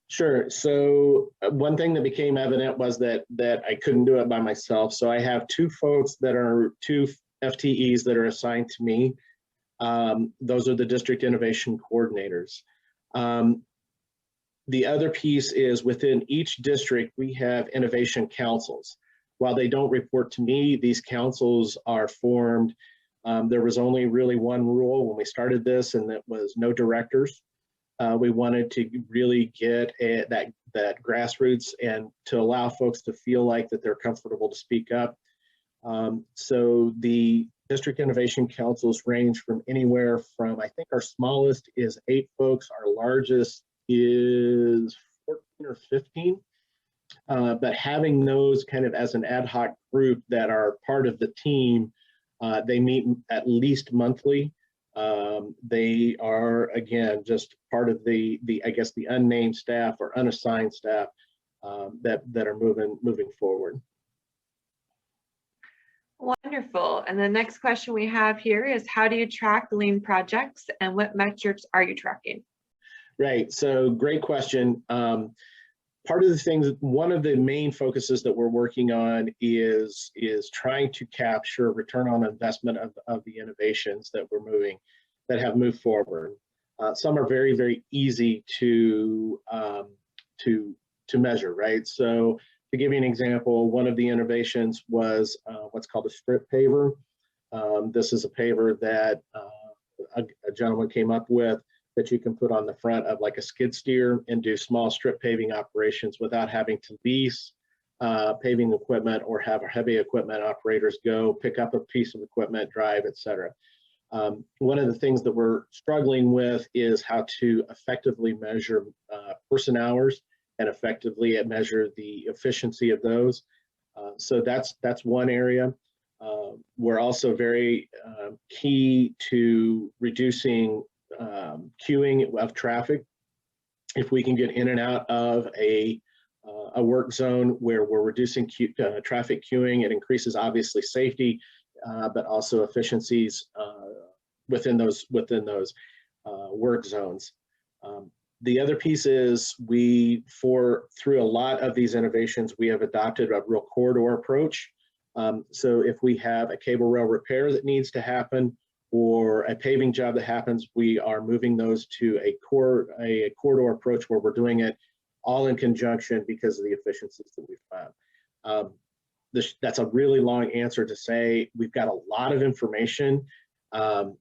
Sure. So one thing that became evident was that I couldn't do it by myself. So I have 2 folks that are 2 FTEs that are assigned to me. Those are the district innovation coordinators. The other piece is within each district, we have innovation councils. While they don't report to me, these councils are formed. There was only really one rule when we started this, and that was no directors. We wanted to really get that grassroots and to allow folks to feel like that they're comfortable to speak up. So the district innovation councils range from anywhere from, I think our smallest is 8 folks, our largest is 14 or 15. But having those kind of as an ad hoc group that are part of the team, they meet at least monthly. They are, again, just part of the I guess the unnamed staff or unassigned staff that are moving forward. Wonderful. And the next question we have here is, how do you track lean projects, and what metrics are you tracking? Right. So great question. Part of the things, one of the main focuses that we're working on is trying to capture return on investment of the innovations that have moved forward. Some are very, very easy to measure, right? So to give you an example, one of the innovations was what's called a strip paver. This is a paver that a gentleman came up with that you can put on the front of like a skid steer and do small strip paving operations without having to lease paving equipment or have heavy equipment operators go pick up a piece of equipment, drive, etc. One of the things that we're struggling with is how to effectively measure person hours and effectively measure the efficiency of those. So that's one area. We're also very key to reducing queuing of traffic. If we can get in and out of a work zone where we're reducing traffic queuing, it increases obviously safety, but also efficiencies within those work zones. The other piece is through a lot of these innovations, we have adopted a real corridor approach. So if we have a cable rail repair that needs to happen or a paving job that happens, we are moving those to a corridor approach where we're doing it all in conjunction because of the efficiencies that we've found. That's a really long answer to say we've got a lot of information.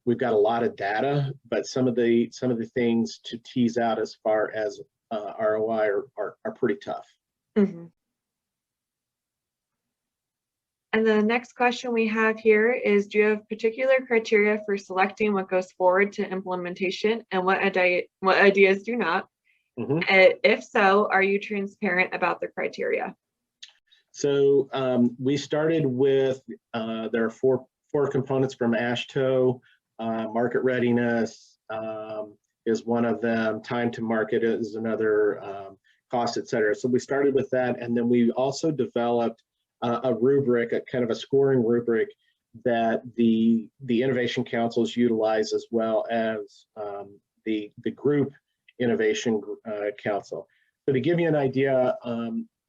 We've got a lot of data, but some of the things to tease out as far as ROI are pretty tough. Mm-hmm. And the next question we have here is, do you have particular criteria for selecting what goes forward to implementation and what ideas do not? Mm-hmm. If so, are you transparent about the criteria? So we started with, there are four components from AASHTO. Market readiness is one of them. Time to market is another, cost, et cetera. So we started with that. And then we also developed a rubric, a kind of a scoring rubric that the innovation councils utilize, as well as the group innovation council. So to give you an idea,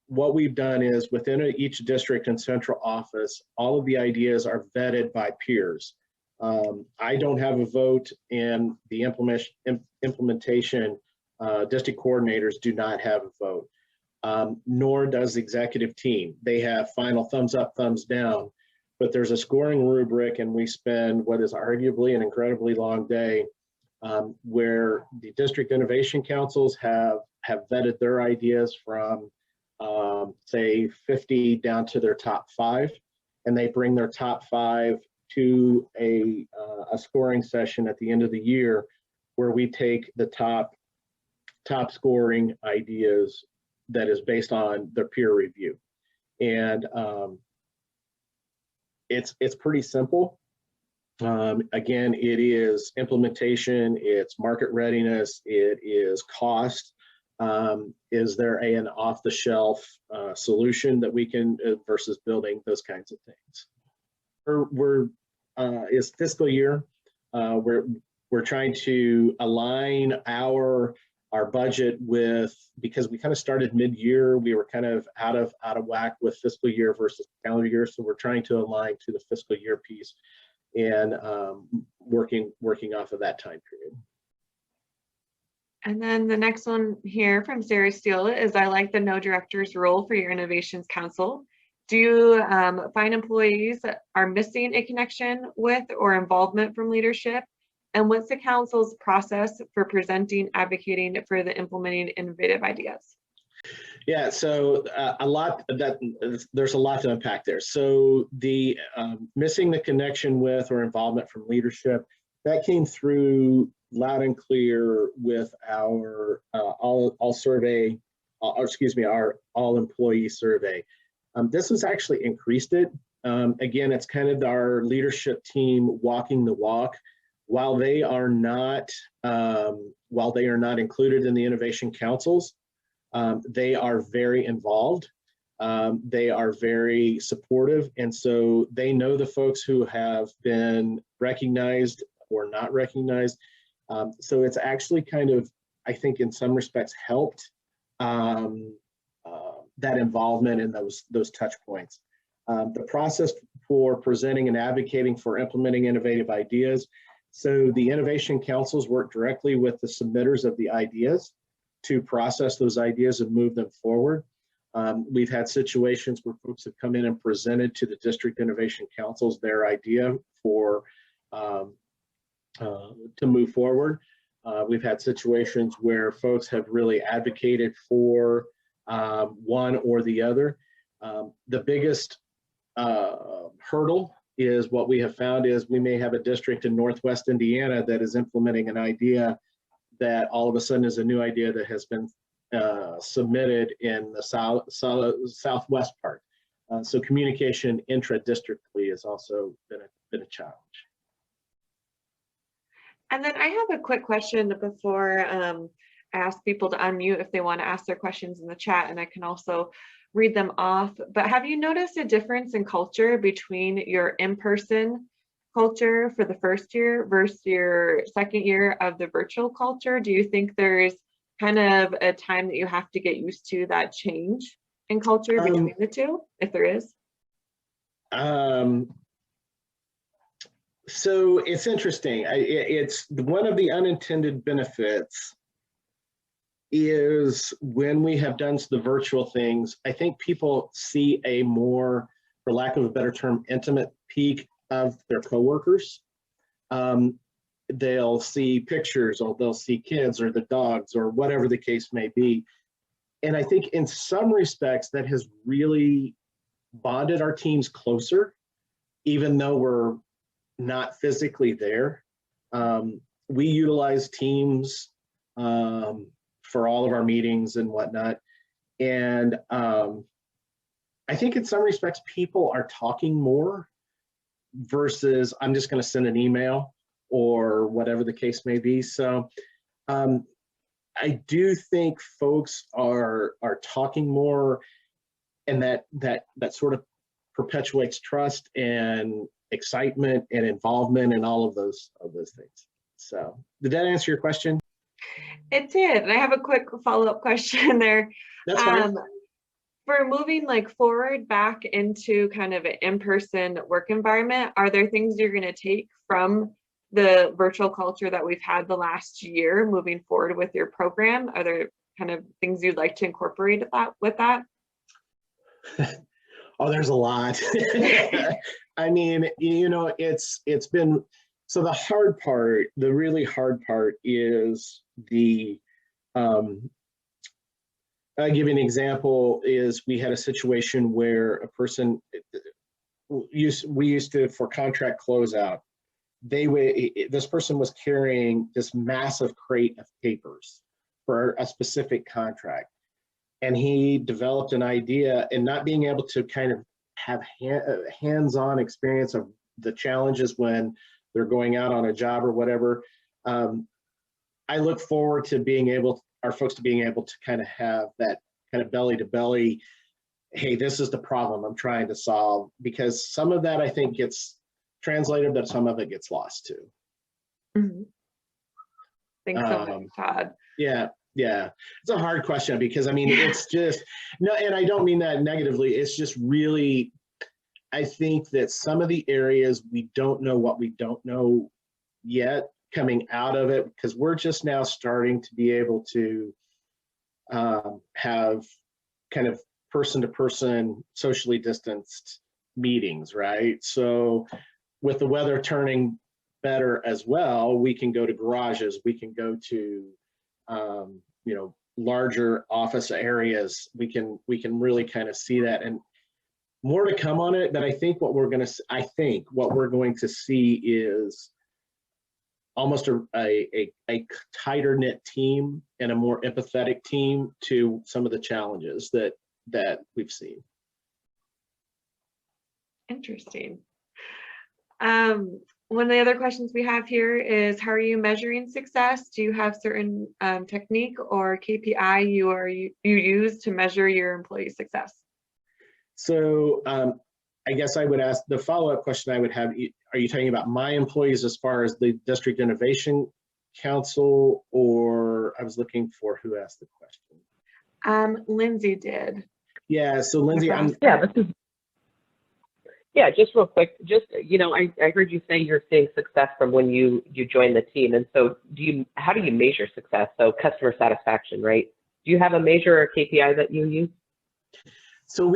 what we've done is within each district and central office, all of the ideas are vetted by peers. I don't have a vote, and the implementation district coordinators do not have a vote, nor does the executive team. They have final thumbs up, thumbs down, but there's a scoring rubric, and we spend what is arguably an incredibly long day where the district innovation councils have vetted their ideas from say 50 down to their top 5, and they bring their top 5 to a scoring session at the end of the year where we take the top scoring ideas that is based on their peer review. And it's pretty simple. Again, it is implementation, it's market readiness, it is cost. Is there an off-the-shelf solution that we can versus building those kinds of things? It's fiscal year. We're trying to align our budget with, because we kind of started mid-year, we were kind of out of whack with fiscal year versus calendar year, so we're trying to align to the fiscal year piece and working off of that time period. And then the next one here from Sarah Steele is, I like the no director's role for your innovations council. Do you find employees are missing a connection with or involvement from leadership? And what's the council's process for presenting, advocating for the implementing innovative ideas? Yeah, so there's a lot to unpack there. So the missing the connection with or involvement from leadership, that came through loud and clear with our all employee survey. This has actually increased it. Again, it's kind of our leadership team walking the walk. While they are not included in the innovation councils, they are very involved. They are very supportive, and so they know the folks who have been recognized or not recognized. So it's actually kind of, I think, in some respects, helped that involvement in those touch points. The process for presenting and advocating for implementing innovative ideas, So the innovation councils work directly with the submitters of the ideas to process those ideas and move them forward. We've had situations where folks have come in and presented to the district innovation councils their idea for to move forward. We've had situations where folks have really advocated for one or the other. The biggest hurdle is what we have found is we may have a district in Northwest Indiana that is implementing an idea that all of a sudden is a new idea that has been submitted in the southwest part. So communication intra-districtly has also been a challenge. And then I have a quick question before I ask people to unmute if they want to ask their questions in the chat, and I can also read them off. But have you noticed a difference in culture between your in-person culture for the first year versus your second year of the virtual culture? Do you think there's kind of a time that you have to get used to that change in culture between the two, if there is? So it's interesting. It's one of the unintended benefits is when we have done the virtual things, I think people see a more, for lack of a better term, intimate peek of their coworkers. They'll see pictures, or they'll see kids or the dogs or whatever the case may be. And I think in some respects that has really bonded our teams closer, even though we're not physically there. We utilize Teams for all of our meetings and whatnot. And I think in some respects, people are talking more versus I'm just going to send an email or whatever the case may be. So I do think folks are talking more, and that sort of perpetuates trust and excitement and involvement and all of those things. So did that answer your question? It did. And I have a quick follow-up question there. That's fine. For moving like forward back into kind of an in-person work environment, are there things you're going to take from the virtual culture that we've had the last year moving forward with your program? Are there kind of things you'd like to incorporate with that? Oh, there's a lot. I mean, you know, it's been, so the hard part, the really hard part is I'll give you an example is we had a situation where a person, we used to, for contract closeout, this person was carrying this massive crate of papers for a specific contract. And he developed an idea, and not being able to kind of have hands-on experience of the challenges when they're going out on a job or whatever. I look forward to our folks to being able to kind of have that kind of belly to belly, hey, this is the problem I'm trying to solve, because some of that I think gets translated, but some of it gets lost too. Mm-hmm. Thanks so much, Todd. Yeah. It's a hard question because I mean, it's just, no, and I don't mean that negatively. It's just really, I think that some of the areas we don't know what we don't know yet coming out of it, because we're just now starting to be able to have kind of person-to-person socially distanced meetings, right? So with the weather turning better as well, we can go to garages, we can go to you know, larger office areas. We can really kind of see that, and more to come on it. But I think what we're going to see is almost a tighter knit team and a more empathetic team to some of the challenges that we've seen. Interesting. One of the other questions we have here is, how are you measuring success? Do you have certain technique or KPI you use to measure your employee success? So I guess I would ask, the follow-up question I would have, are you talking about my employees as far as the District Innovation Council, or I was looking for who asked the question? Lindsay did. Yeah, so Lindsay, Yeah, just real quick, just, I heard you say you're seeing success from when you joined the team. And so how do you measure success? So customer satisfaction, right? Do you have a measure or KPI that you use? So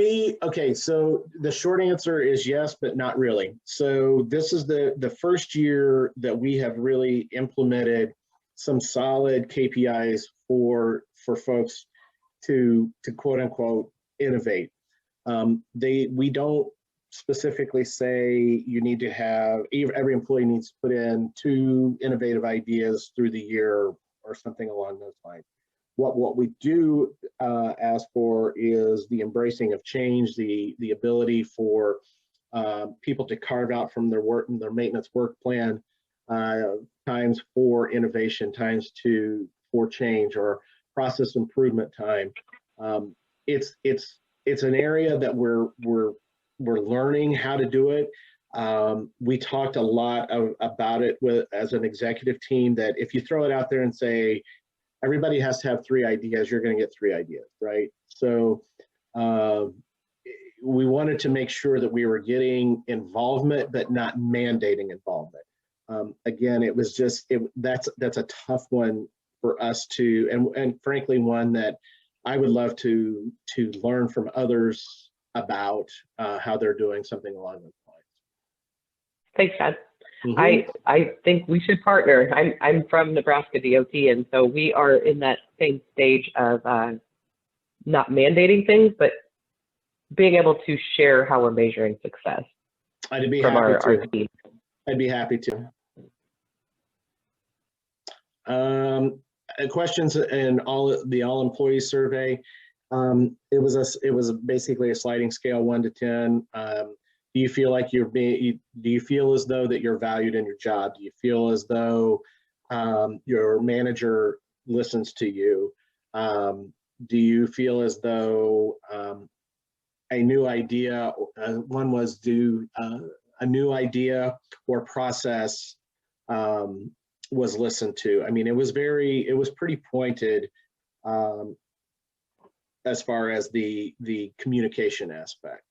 so the short answer is yes, but not really. So this is the first year that we have really implemented some solid KPIs for folks to quote unquote innovate. We don't specifically say you need to have, every employee needs to put in 2 innovative ideas through the year or something along those lines. What we do ask for is the embracing of change, the ability for people to carve out from their their maintenance work plan times for innovation, times for change, or process improvement time. It's an area that we're learning how to do it. We talked a lot about it as an executive team, that if you throw it out there and say, everybody has to have 3 ideas, you're going to get 3 ideas, right? So we wanted to make sure that we were getting involvement, but not mandating involvement. Again, it was just, that's a tough one for us to, and frankly, one that I would love to learn from others about how they're doing something along those lines. Thanks, Todd. I think we should partner. I'm from Nebraska DOT, and so we are in that same stage of not mandating things, but being able to share how we're measuring success. I'd be from happy our to. team. I'd be happy to. Questions in the all employees survey. It was basically a sliding scale, 1 to 10. Do you feel like do you feel as though that you're valued in your job? Do you feel as though your manager listens to you? Do you feel as though a new idea, one was a new idea or process was listened to? I mean, it was pretty pointed as far as the communication aspect.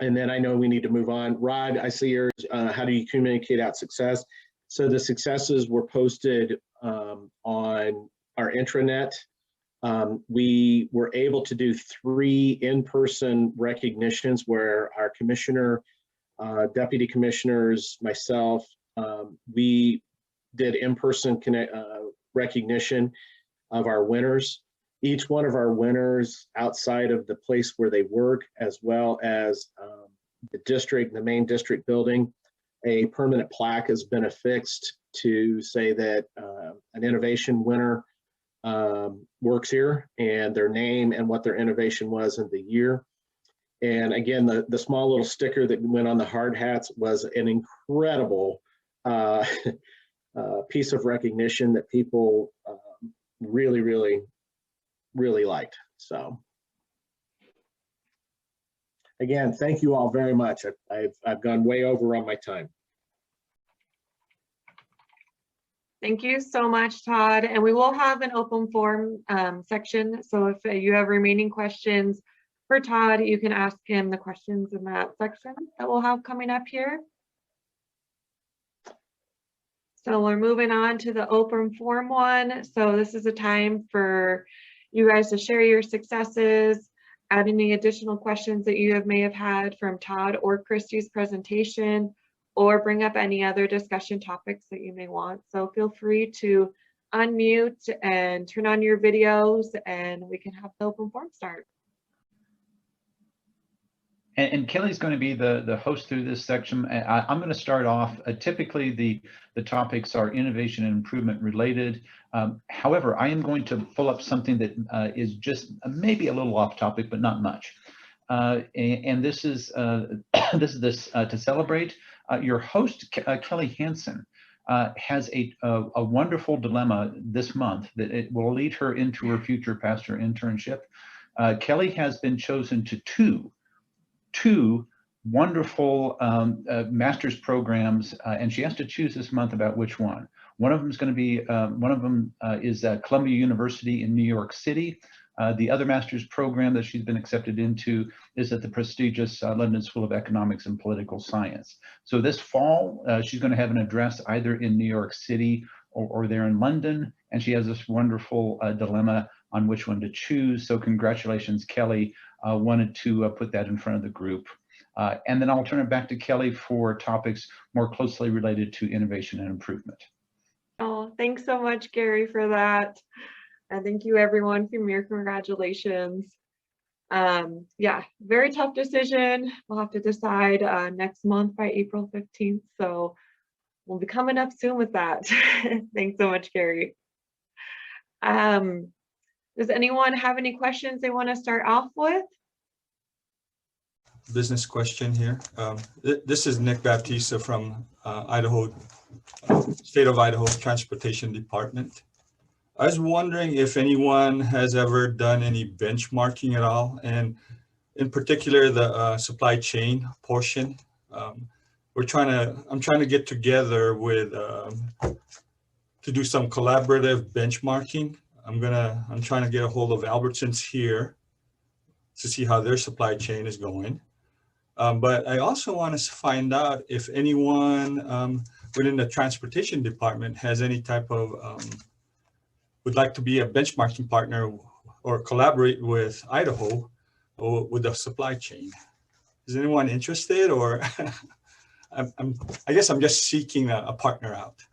And then I know we need to move on. Rod, I see yours. How do you communicate out success? So the successes were posted on our intranet. We were able to do 3 in-person recognitions where our commissioner, deputy commissioners, myself, we did in-person recognition of our winners. Each one of our winners outside of the place where they work, as well as the main district building, a permanent plaque has been affixed to say that an innovation winner works here, and their name and what their innovation was in the year. And again, the small little sticker that went on the hard hats was an incredible piece of recognition that people really, really, really liked. So again, thank you all very much. I've gone way over on my time. Thank you so much, Todd. And we will have an open forum section. So if you have remaining questions for Todd, you can ask him the questions in that section that we'll have coming up here. So we're moving on to the open forum one. So this is a time for you guys to share your successes, add any additional questions that you may have had from Todd or Christy's presentation, or bring up any other discussion topics that you may want. So feel free to unmute and turn on your videos, and we can have the open forum start. And Kelly's going to be the host through this section. I'm going to start off. Typically, the topics are innovation and improvement related. However, I am going to pull up something that is just maybe a little off topic, but not much. And this is to celebrate. Your host, Kelly Hansen, has a wonderful dilemma this month that it will lead her into her future pastor internship. Kelly has been chosen to two wonderful master's programs, and she has to choose this month about which one. One of them is going to be is Columbia University in New York City. The other master's program that she's been accepted into is at the prestigious London School of Economics and Political Science. So this fall, she's going to have an address either in New York City or there in London, and she has this wonderful dilemma on which one to choose. So congratulations, Kelly. Wanted to put that in front of the group. And then I'll turn it back to Kelly for topics more closely related to innovation and improvement. Oh, thanks so much, Gary, for that. And thank you everyone for your congratulations. Yeah, very tough decision. We'll have to decide next month by April 15th. So we'll be coming up soon with that. Thanks so much, Gary. Does anyone have any questions they want to start off with? Business question here. This is Nick Baptista from Idaho, State of Idaho Transportation Department. I was wondering if anyone has ever done any benchmarking at all, and in particular the supply chain portion. I'm trying to get together with to do some collaborative benchmarking. I'm trying to get a hold of Albertsons here to see how their supply chain is going. But I also want to find out if anyone within the transportation department has any type of, would like to be a benchmarking partner or collaborate with Idaho or with the supply chain. Is anyone interested, or I guess I'm just seeking a partner out,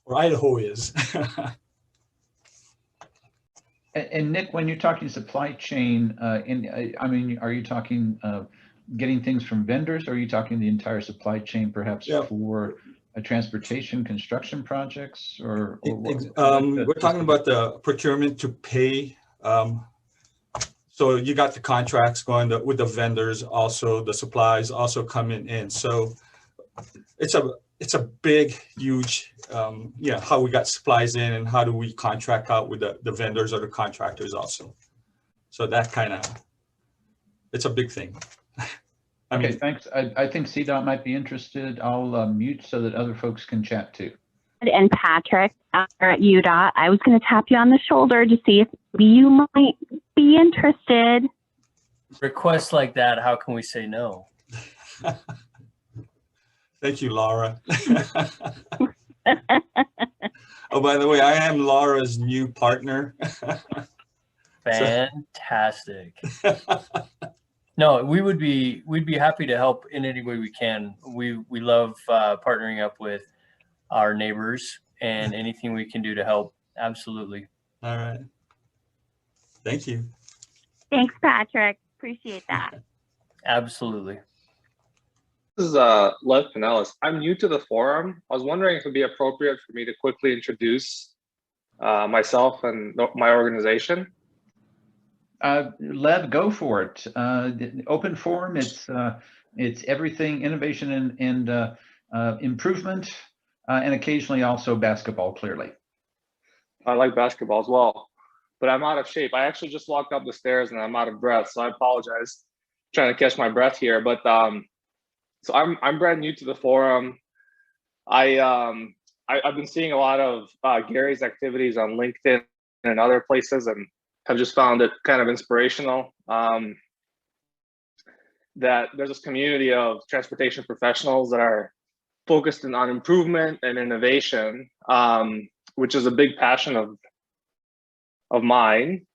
or Idaho is. And Nick, when you're talking supply chain, I mean, are you talking getting things from vendors, or are you talking the entire supply chain, perhaps for transportation construction projects, or we're talking about the procurement to pay. So you got the contracts going with the vendors, also the supplies also coming in. So it's a big, huge, how we got supplies in and how do we contract out with the vendors or the contractors also. So that kind of, it's a big thing. Okay, thanks. I think CDOT might be interested. I'll mute so that other folks can chat too. And Patrick at UDOT, I was going to tap you on the shoulder to see if you might be interested. Requests like that, how can we say no? Thank you, Laura. Oh, by the way, I am Laura's new partner. Fantastic. No, we'd be happy to help in any way we can. We love partnering up with our neighbors, and anything we can do to help. Absolutely. All right. Thank you. Thanks, Patrick. Appreciate that. Absolutely. This is Lev Pinellas. I'm new to the forum. I was wondering if it'd be appropriate for me to quickly introduce myself and my organization. Lev, go for it. Open forum. It's everything innovation and improvement, and occasionally also basketball. Clearly, I like basketball as well, but I'm out of shape. I actually just walked up the stairs and I'm out of breath, so I apologize. Trying to catch my breath here, but so I'm brand new to the forum. I've been seeing a lot of Gary's activities on LinkedIn and other places, and have just found it kind of inspirational that there's this community of transportation professionals that are focused on improvement and innovation, which is a big passion of mine.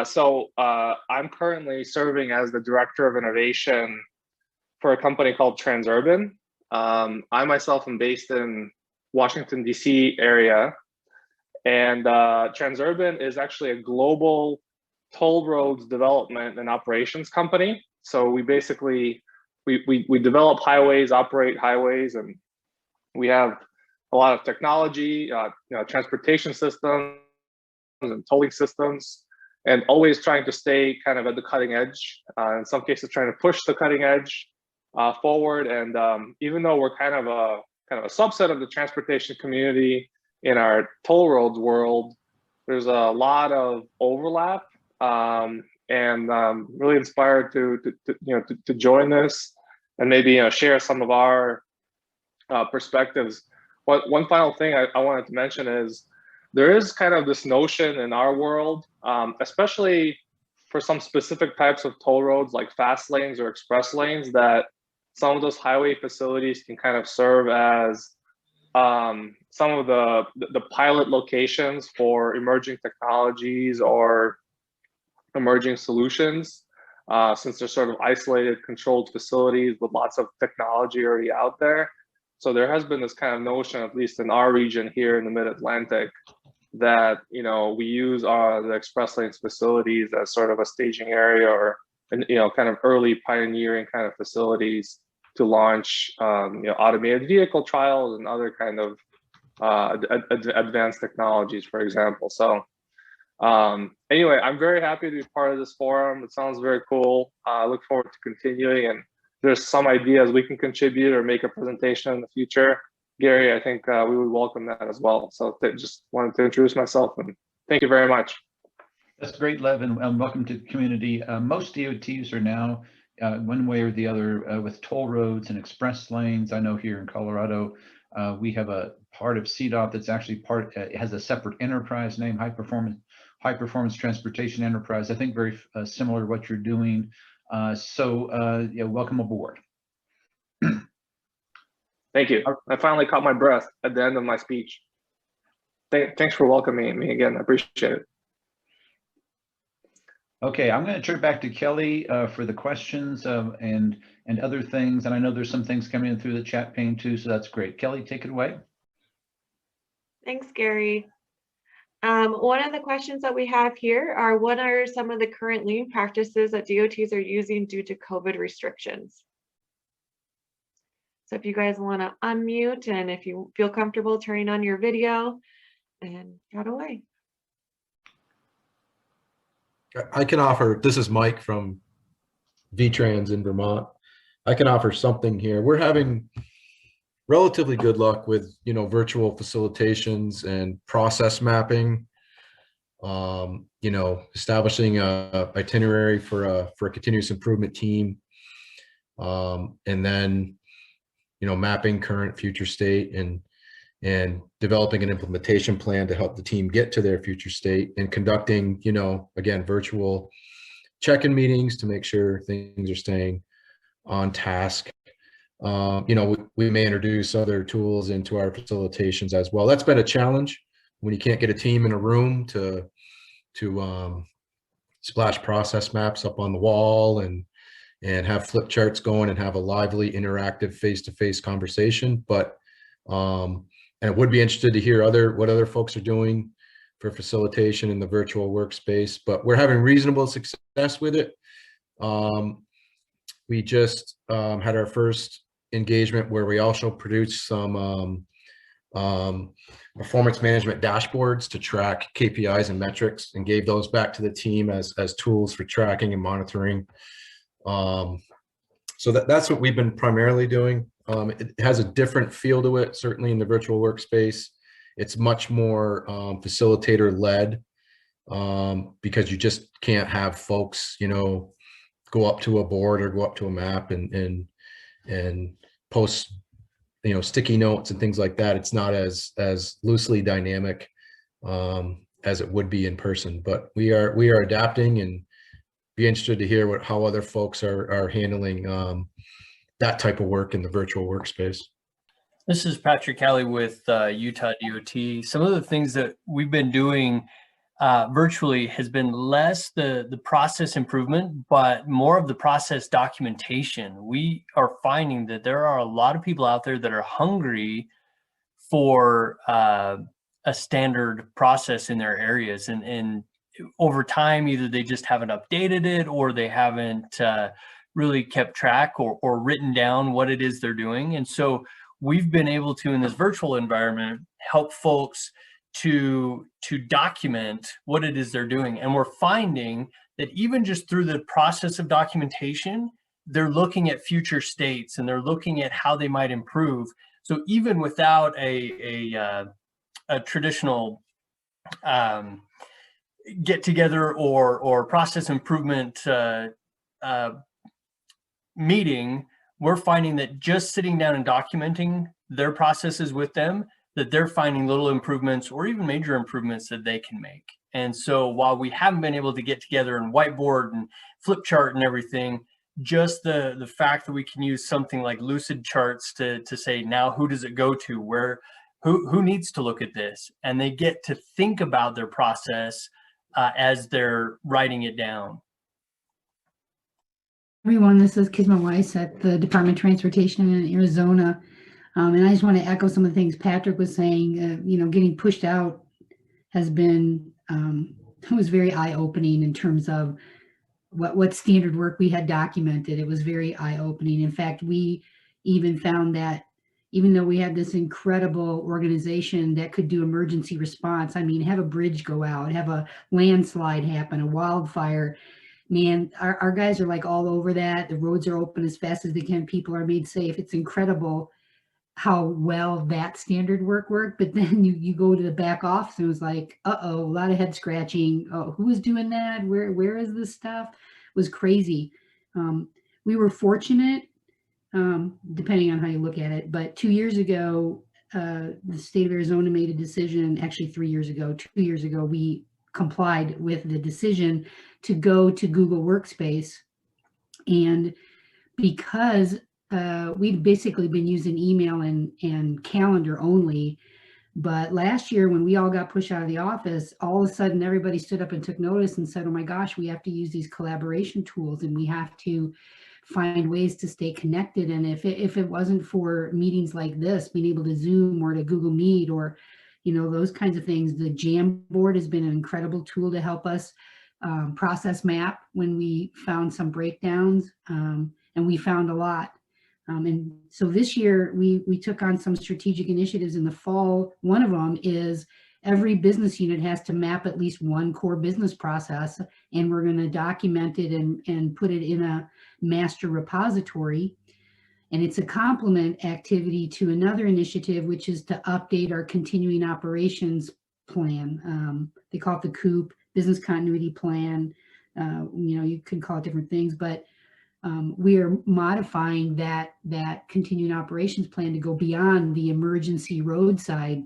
So I'm currently serving as the director of innovation for a company called Transurban. I myself am based in Washington, D.C. area. And Transurban is actually a global toll roads development and operations company. So we basically, we develop highways, operate highways, and we have a lot of technology, transportation systems and tolling systems, and always trying to stay kind of at the cutting edge. In some cases, trying to push the cutting edge forward. And even though we're kind of a subset of the transportation community in our toll roads world, there's a lot of overlap, and really inspired to join this and maybe share some of our perspectives. One final thing I wanted to mention is there is kind of this notion in our world, especially for some specific types of toll roads like fast lanes or express lanes, that some of those highway facilities can kind of serve as some of the pilot locations for emerging technologies or emerging solutions, since they're sort of isolated, controlled facilities with lots of technology already out there. So there has been this kind of notion, at least in our region here in the Mid-Atlantic, that we use the express lanes facilities as sort of a staging area, or kind of early pioneering kind of facilities to launch automated vehicle trials and other kind of advanced technologies, for example. So anyway, I'm very happy to be part of this forum. It sounds very cool. I look forward to continuing, and there's some ideas we can contribute or make a presentation in the future. Gary, I think we would welcome that as well. So just wanted to introduce myself, and thank you very much. That's great, Lev, and welcome to the community. Most DOTs are now one way or the other with toll roads and express lanes. I know here in Colorado, we have a part of CDOT that's actually it has a separate enterprise name, high performance transportation enterprise. I think very similar to what you're doing. So welcome aboard. Thank you. I finally caught my breath at the end of my speech. Thanks for welcoming me again. I appreciate it. Okay, I'm going to turn it back to Kelly for the questions and other things. And I know there's some things coming in through the chat pane too, so that's great. Kelly, take it away. Thanks, Gary. One of the questions that we have here are, what are some of the current lean practices that DOTs are using due to COVID restrictions? So if you guys want to unmute, and if you feel comfortable turning on your video, and chat away. I can offer, this is Mike from VTrans in Vermont. I can offer something here. We're having relatively good luck with, virtual facilitations and process mapping, establishing a itinerary for a continuous improvement team, and then, mapping current future state and developing an implementation plan to help the team get to their future state, and conducting, again, virtual check-in meetings to make sure things are staying on task. We may introduce other tools into our facilitations as well. That's been a challenge when you can't get a team in a room to splash process maps up on the wall and have flip charts going and have a lively, interactive, face-to-face conversation. But and I would be interested to hear what other folks are doing for facilitation in the virtual workspace, but we're having reasonable success with it. We just had our first engagement where we also produced some performance management dashboards to track KPIs and metrics, and gave those back to the team as tools for tracking and monitoring. So that's what we've been primarily doing. It has a different feel to it, certainly in the virtual workspace. It's much more facilitator-led, because you just can't have folks, go up to a board or go up to a map and post, sticky notes and things like that. It's not as loosely dynamic as it would be in person. But we are adapting, and be interested to hear how other folks are handling that type of work in the virtual workspace. This is Patrick Kelly with Utah DOT. Some of the things that we've been doing virtually has been less the process improvement, but more of the process documentation. We are finding that there are a lot of people out there that are hungry for a standard process in their areas, and over time, either they just haven't updated it, or they haven't really kept track or written down what it is they're doing. And so we've been able to, in this virtual environment, help folks to document what it is they're doing. And we're finding that even just through the process of documentation, they're looking at future states, and they're looking at how they might improve. So even without a traditional get together or process improvement meeting, we're finding that just sitting down and documenting their processes with them that they're finding little improvements or even major improvements that they can make. And so while we haven't been able to get together and whiteboard and flip chart and everything, just the fact that we can use something like Lucid Charts to say, now who does it go to, where, who needs to look at this, and they get to think about their process as they're writing it down. Everyone, this is Kisma Weiss at the Department of Transportation in Arizona. And I just want to echo some of the things Patrick was saying. You know, getting pushed out has been, it was very eye-opening in terms of what standard work we had documented. It was very eye-opening. In fact, we even found that even though we had this incredible organization that could do emergency response, I mean, have a bridge go out, have a landslide happen, a wildfire, man, our guys are like all over that. The roads are open as fast as they can. People are made safe. It's incredible how well that standard work worked. But then you go to the back office and it was like, uh-oh, a lot of head scratching. Oh, who is doing that? Where is this stuff? It was crazy. We were fortunate, depending on how you look at it. But 2 years ago, the state of Arizona made a decision, actually 3 years ago, 2 years ago, we complied with the decision to go to Google Workspace. And because we'd basically been using email and calendar only, but last year when we all got pushed out of the office, all of a sudden everybody stood up and took notice and said, oh my gosh, we have to use these collaboration tools and we have to find ways to stay connected. And if it wasn't for meetings like this, being able to Zoom or to Google Meet or, you know, those kinds of things, the Jamboard has been an incredible tool to help us process map when we found some breakdowns, and we found a lot. And so this year we took on some strategic initiatives in the fall. One of them is every business unit has to map at least one core business process, and we're going to document it and put it in a master repository. And it's a complement activity to another initiative, which is to update our continuing operations plan. They call it the COOP, Business Continuity Plan. You know, you can call it different things, but we are modifying that continuing operations plan to go beyond the emergency roadside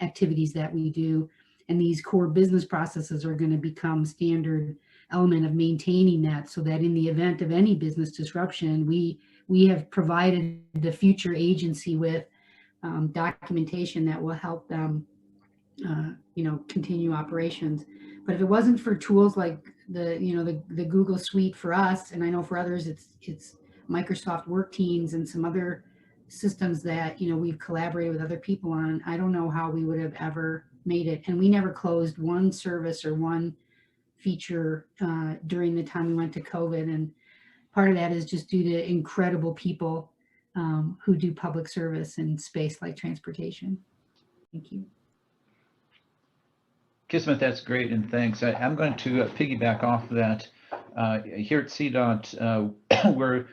activities that we do. And these core business processes are going to become standard element of maintaining that, so that in the event of any business disruption, we have provided the future agency with documentation that will help them, you know, continue operations. But if it wasn't for tools like the Google Suite for us, and I know for others it's Microsoft Work Teams and some other systems that, you know, we've collaborated with other people on, I don't know how we would have ever made it. And we never closed one service or one feature during the time we went to COVID. And part of that is just due to incredible people who do public service in space like transportation. Thank you. Kismet, that's great, and thanks. I'm going to piggyback off of that. Here at CDOT, where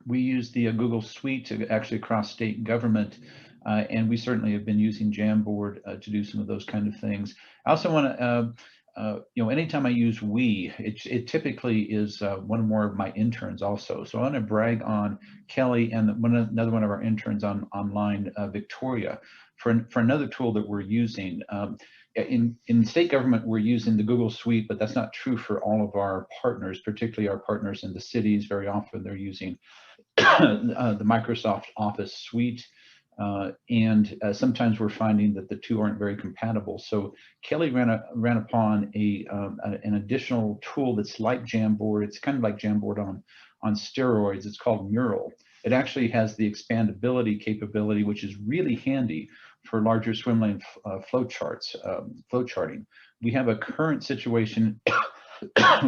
we use the Google Suite to actually across state government, and we certainly have been using Jamboard to do some of those kind of things. I also want to, you know, anytime I use we, it typically is one or more of my interns also. So I want to brag on Kelly and another one of our interns online, Victoria, for another tool that we're using. In state government, we're using the Google Suite, but that's not true for all of our partners, particularly our partners in the cities. Very often they're using the Microsoft Office suite. And sometimes we're finding that the two aren't very compatible. So Kelly ran upon an additional tool that's like Jamboard. It's kind of like Jamboard on steroids. It's called Mural. It actually has the expandability capability, which is really handy for larger swim lane flow charting. We have a current situation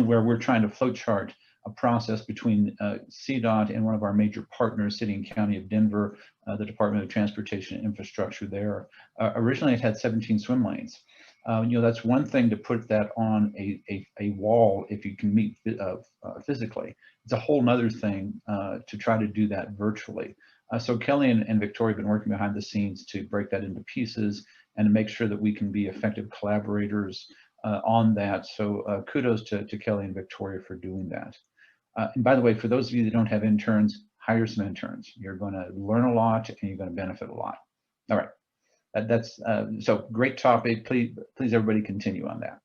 where we're trying to flow chart a process between CDOT and one of our major partners, City and County of Denver, the Department of Transportation and Infrastructure there. Originally it had 17 swim lanes. You know, that's one thing to put that on a wall if you can meet physically. It's a whole nother thing to try to do that virtually. So Kelly and Victoria have been working behind the scenes to break that into pieces and to make sure that we can be effective collaborators on that. So kudos to Kelly and Victoria for doing that. And by the way, for those of you that don't have interns, hire some interns. You're going to learn a lot and you're going to benefit a lot. All right. That's so great topic. Please everybody continue on that.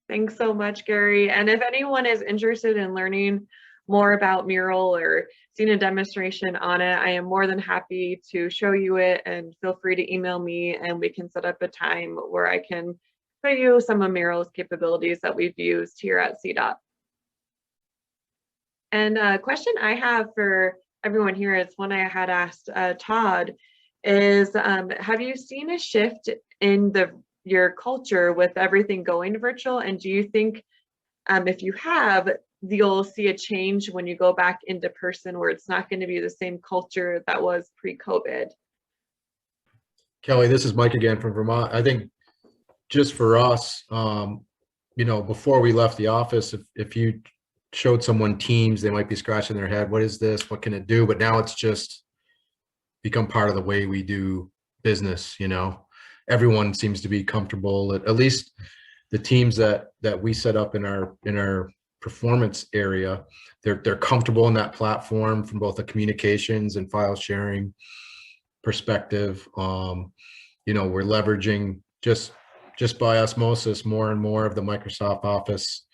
Thanks so much, Gary. And if anyone is interested in learning more about Mural or seeing a demonstration on it, I am more than happy to show you it, and feel free to email me and we can set up a time where I can show you some of Mural's capabilities that we've used here at CDOT. And a question I have for everyone here is one I had asked Todd is, have you seen a shift in your culture with everything going virtual? And do you think if you have, you'll see a change when you go back into person where it's not going to be the same culture that was pre-COVID? Kelly, this is Mike again from Vermont. I think just for us, you know, before we left the office, if you showed someone Teams, they might be scratching their head. What is this? What can it do? But now it's just become part of the way we do business. You know, everyone seems to be comfortable. At least the teams that we set up in our performance area, they're comfortable in that platform from both a communications and file sharing perspective. You know, we're leveraging just by osmosis more and more of the Microsoft Office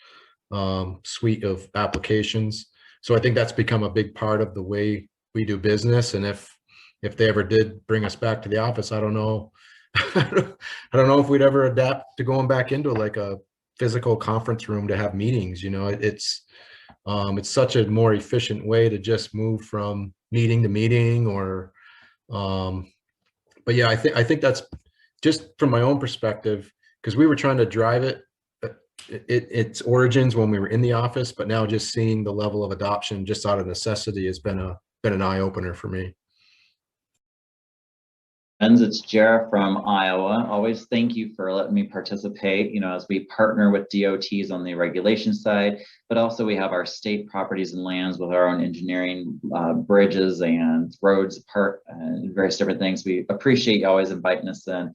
suite of applications. So I think that's become a big part of the way we do business. And if they ever did bring us back to the office, I don't know. I don't know if we'd ever adapt to going back into like a physical conference room to have meetings. You know, it's such a more efficient way to just move from meeting to meeting, or but yeah, I think that's just from my own perspective, because we were trying to drive its origins when we were in the office, but now just seeing the level of adoption just out of necessity has been an eye opener for me. It's Jarrah from Iowa. Always thank you for letting me participate, you know, as we partner with DOTs on the regulation side, but also we have our state properties and lands with our own engineering, bridges and roads, and various different things. We appreciate you always inviting us in.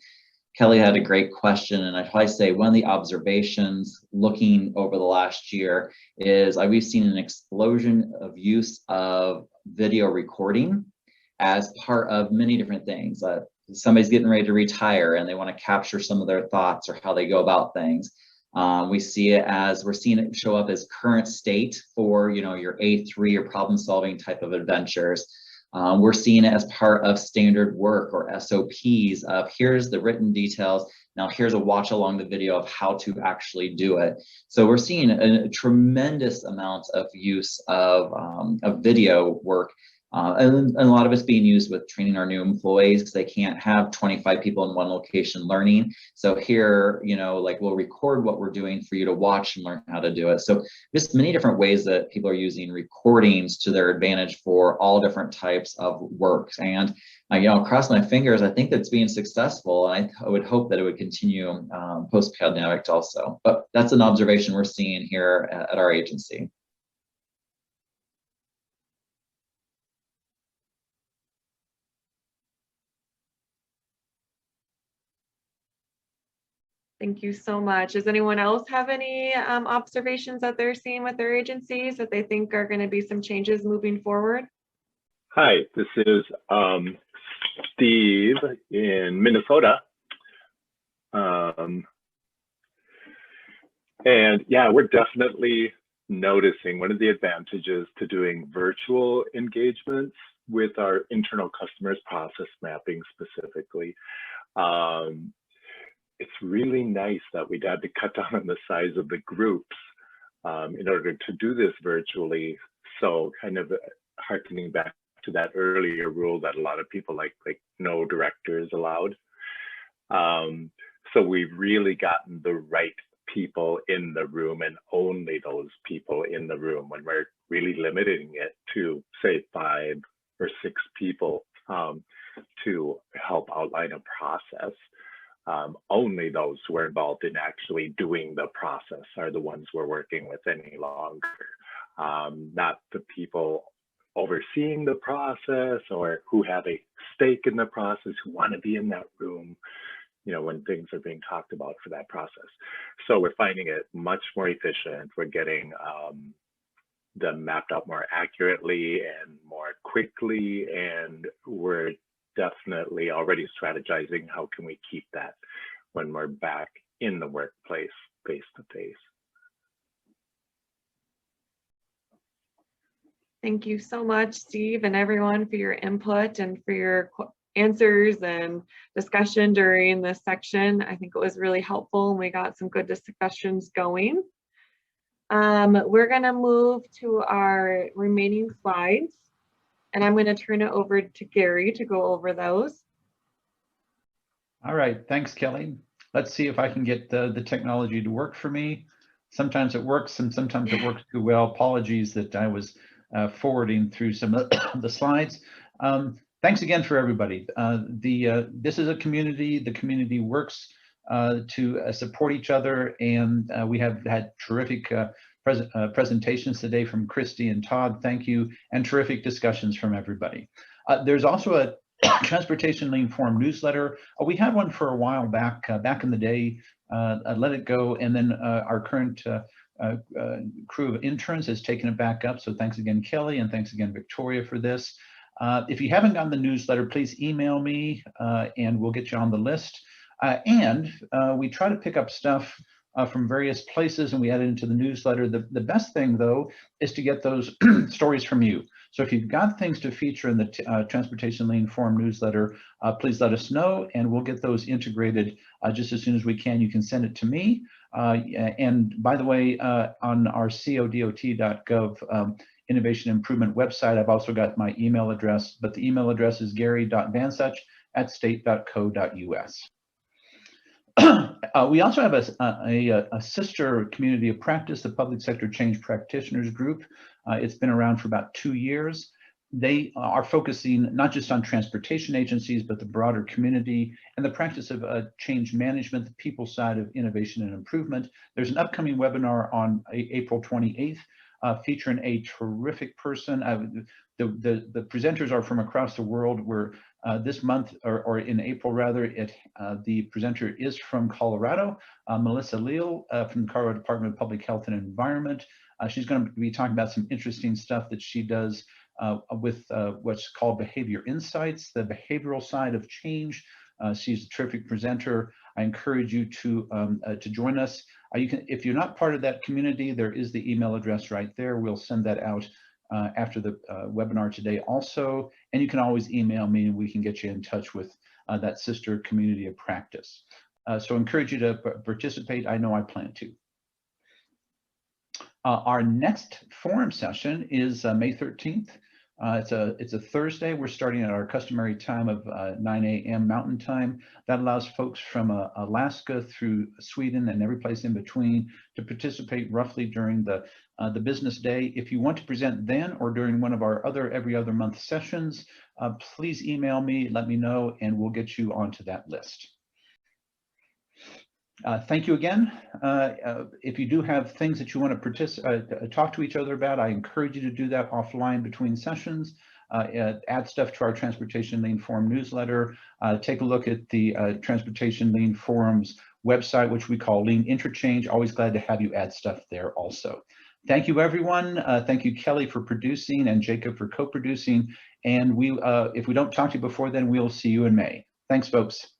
Kelly had a great question, and I'd probably say one of the observations looking over the last year is we've seen an explosion of use of video recording as part of many different things. Somebody's getting ready to retire and they want to capture some of their thoughts or how they go about things. We're seeing it show up as current state for, you know, your A3 or problem solving type of adventures. We're seeing it as part of standard work or SOPs of here's the written details. Now here's a watch along the video of how to actually do it. So we're seeing a tremendous amount of use of video work. And a lot of it's being used with training our new employees because they can't have 25 people in one location learning. So here, you know, like we'll record what we're doing for you to watch and learn how to do it. So just many different ways that people are using recordings to their advantage for all different types of works. And you know, cross my fingers, I think that's being successful. And I would hope that it would continue post-pandemic also. But that's an observation we're seeing here at our agency. Thank you so much. Does anyone else have any observations that they're seeing with their agencies that they think are going to be some changes moving forward? Hi, this is Steve in Minnesota. And yeah, we're definitely noticing one of the advantages to doing virtual engagements with our internal customers, process mapping specifically. It's really nice that we'd had to cut down on the size of the groups in order to do this virtually. So kind of hearkening back to that earlier rule that a lot of people like no directors allowed. So we've really gotten the right people in the room and only those people in the room when we're really limiting it to say 5 or 6 people to help outline a process. Only those who are involved in actually doing the process are the ones we're working with any longer. Not the people overseeing the process or who have a stake in the process, who want to be in that room, you know, when things are being talked about for that process. So we're finding it much more efficient. We're getting them mapped out more accurately and more quickly, and we're definitely already strategizing how can we keep that when we're back in the workplace face to face. Thank you so much, Steve, and everyone for your input and for your answers and discussion during this section. I think it was really helpful and we got some good discussions going. We're going to move to our remaining slides, and I'm going to turn it over to Gary to go over those. All right, thanks, Kelly. Let's see if I can get the technology to work for me. Sometimes it works and sometimes it works too well. Apologies that I was forwarding through some of the slides. Thanks again for everybody. This is a community. The community works to support each other, and we have had terrific presentations today from Christy and Todd. Thank you, and terrific discussions from everybody. There's also a Transportation Lean Forum newsletter. We had one for a while back, back in the day. Let it go, and then our current crew of interns has taken it back up. So thanks again, Kelly, and thanks again, Victoria, for this. If you haven't gotten the newsletter, please email me and we'll get you on the list. And we try to pick up stuff from various places and we add it into the newsletter. The best thing, though, is to get those stories from you. So if you've got things to feature in the Transportation Lean Forum newsletter, please let us know and we'll get those integrated just as soon as we can. You can send it to me. And by the way, on our codot.gov innovation improvement website, I've also got my email address, but the email address is gary.vansuch@state.co.us. We also have a sister community of practice, the Public Sector Change Practitioners Group. It's been around for about 2 years. They are focusing not just on transportation agencies, but the broader community and the practice of change management, the people side of innovation and improvement. There's an upcoming webinar on April 28th featuring a terrific person. The presenters are from across the world. We're this month, or in April rather, the presenter is from Colorado, Melissa Leal from the Colorado Department of Public Health and Environment. She's going to be talking about some interesting stuff that she does with what's called behavior insights, the behavioral side of change. She's a terrific presenter. I encourage you to join us. You can, if you're not part of that community, there is the email address right there. We'll send that out after the webinar today also, and you can always email me and we can get you in touch with that sister community of practice. So I encourage you to participate. I know I plan to. Our next forum session is May 13th. It's a Thursday. We're starting at our customary time of 9 a.m. Mountain Time. That allows folks from Alaska through Sweden and every place in between to participate roughly during the business day. If you want to present then or during one of our every other month sessions, please email me, let me know, and we'll get you onto that list. Thank you again. If you do have things that you want to talk to each other about, I encourage you to do that offline between sessions. Add stuff to our Transportation Lean Forum newsletter. Take a look at the Transportation Lean Forum's website, which we call Lean Interchange. Always glad to have you add stuff there also. Thank you, everyone. Thank you, Kelly, for producing and Jacob for co-producing. And if we don't talk to you before then, we'll see you in May. Thanks, folks.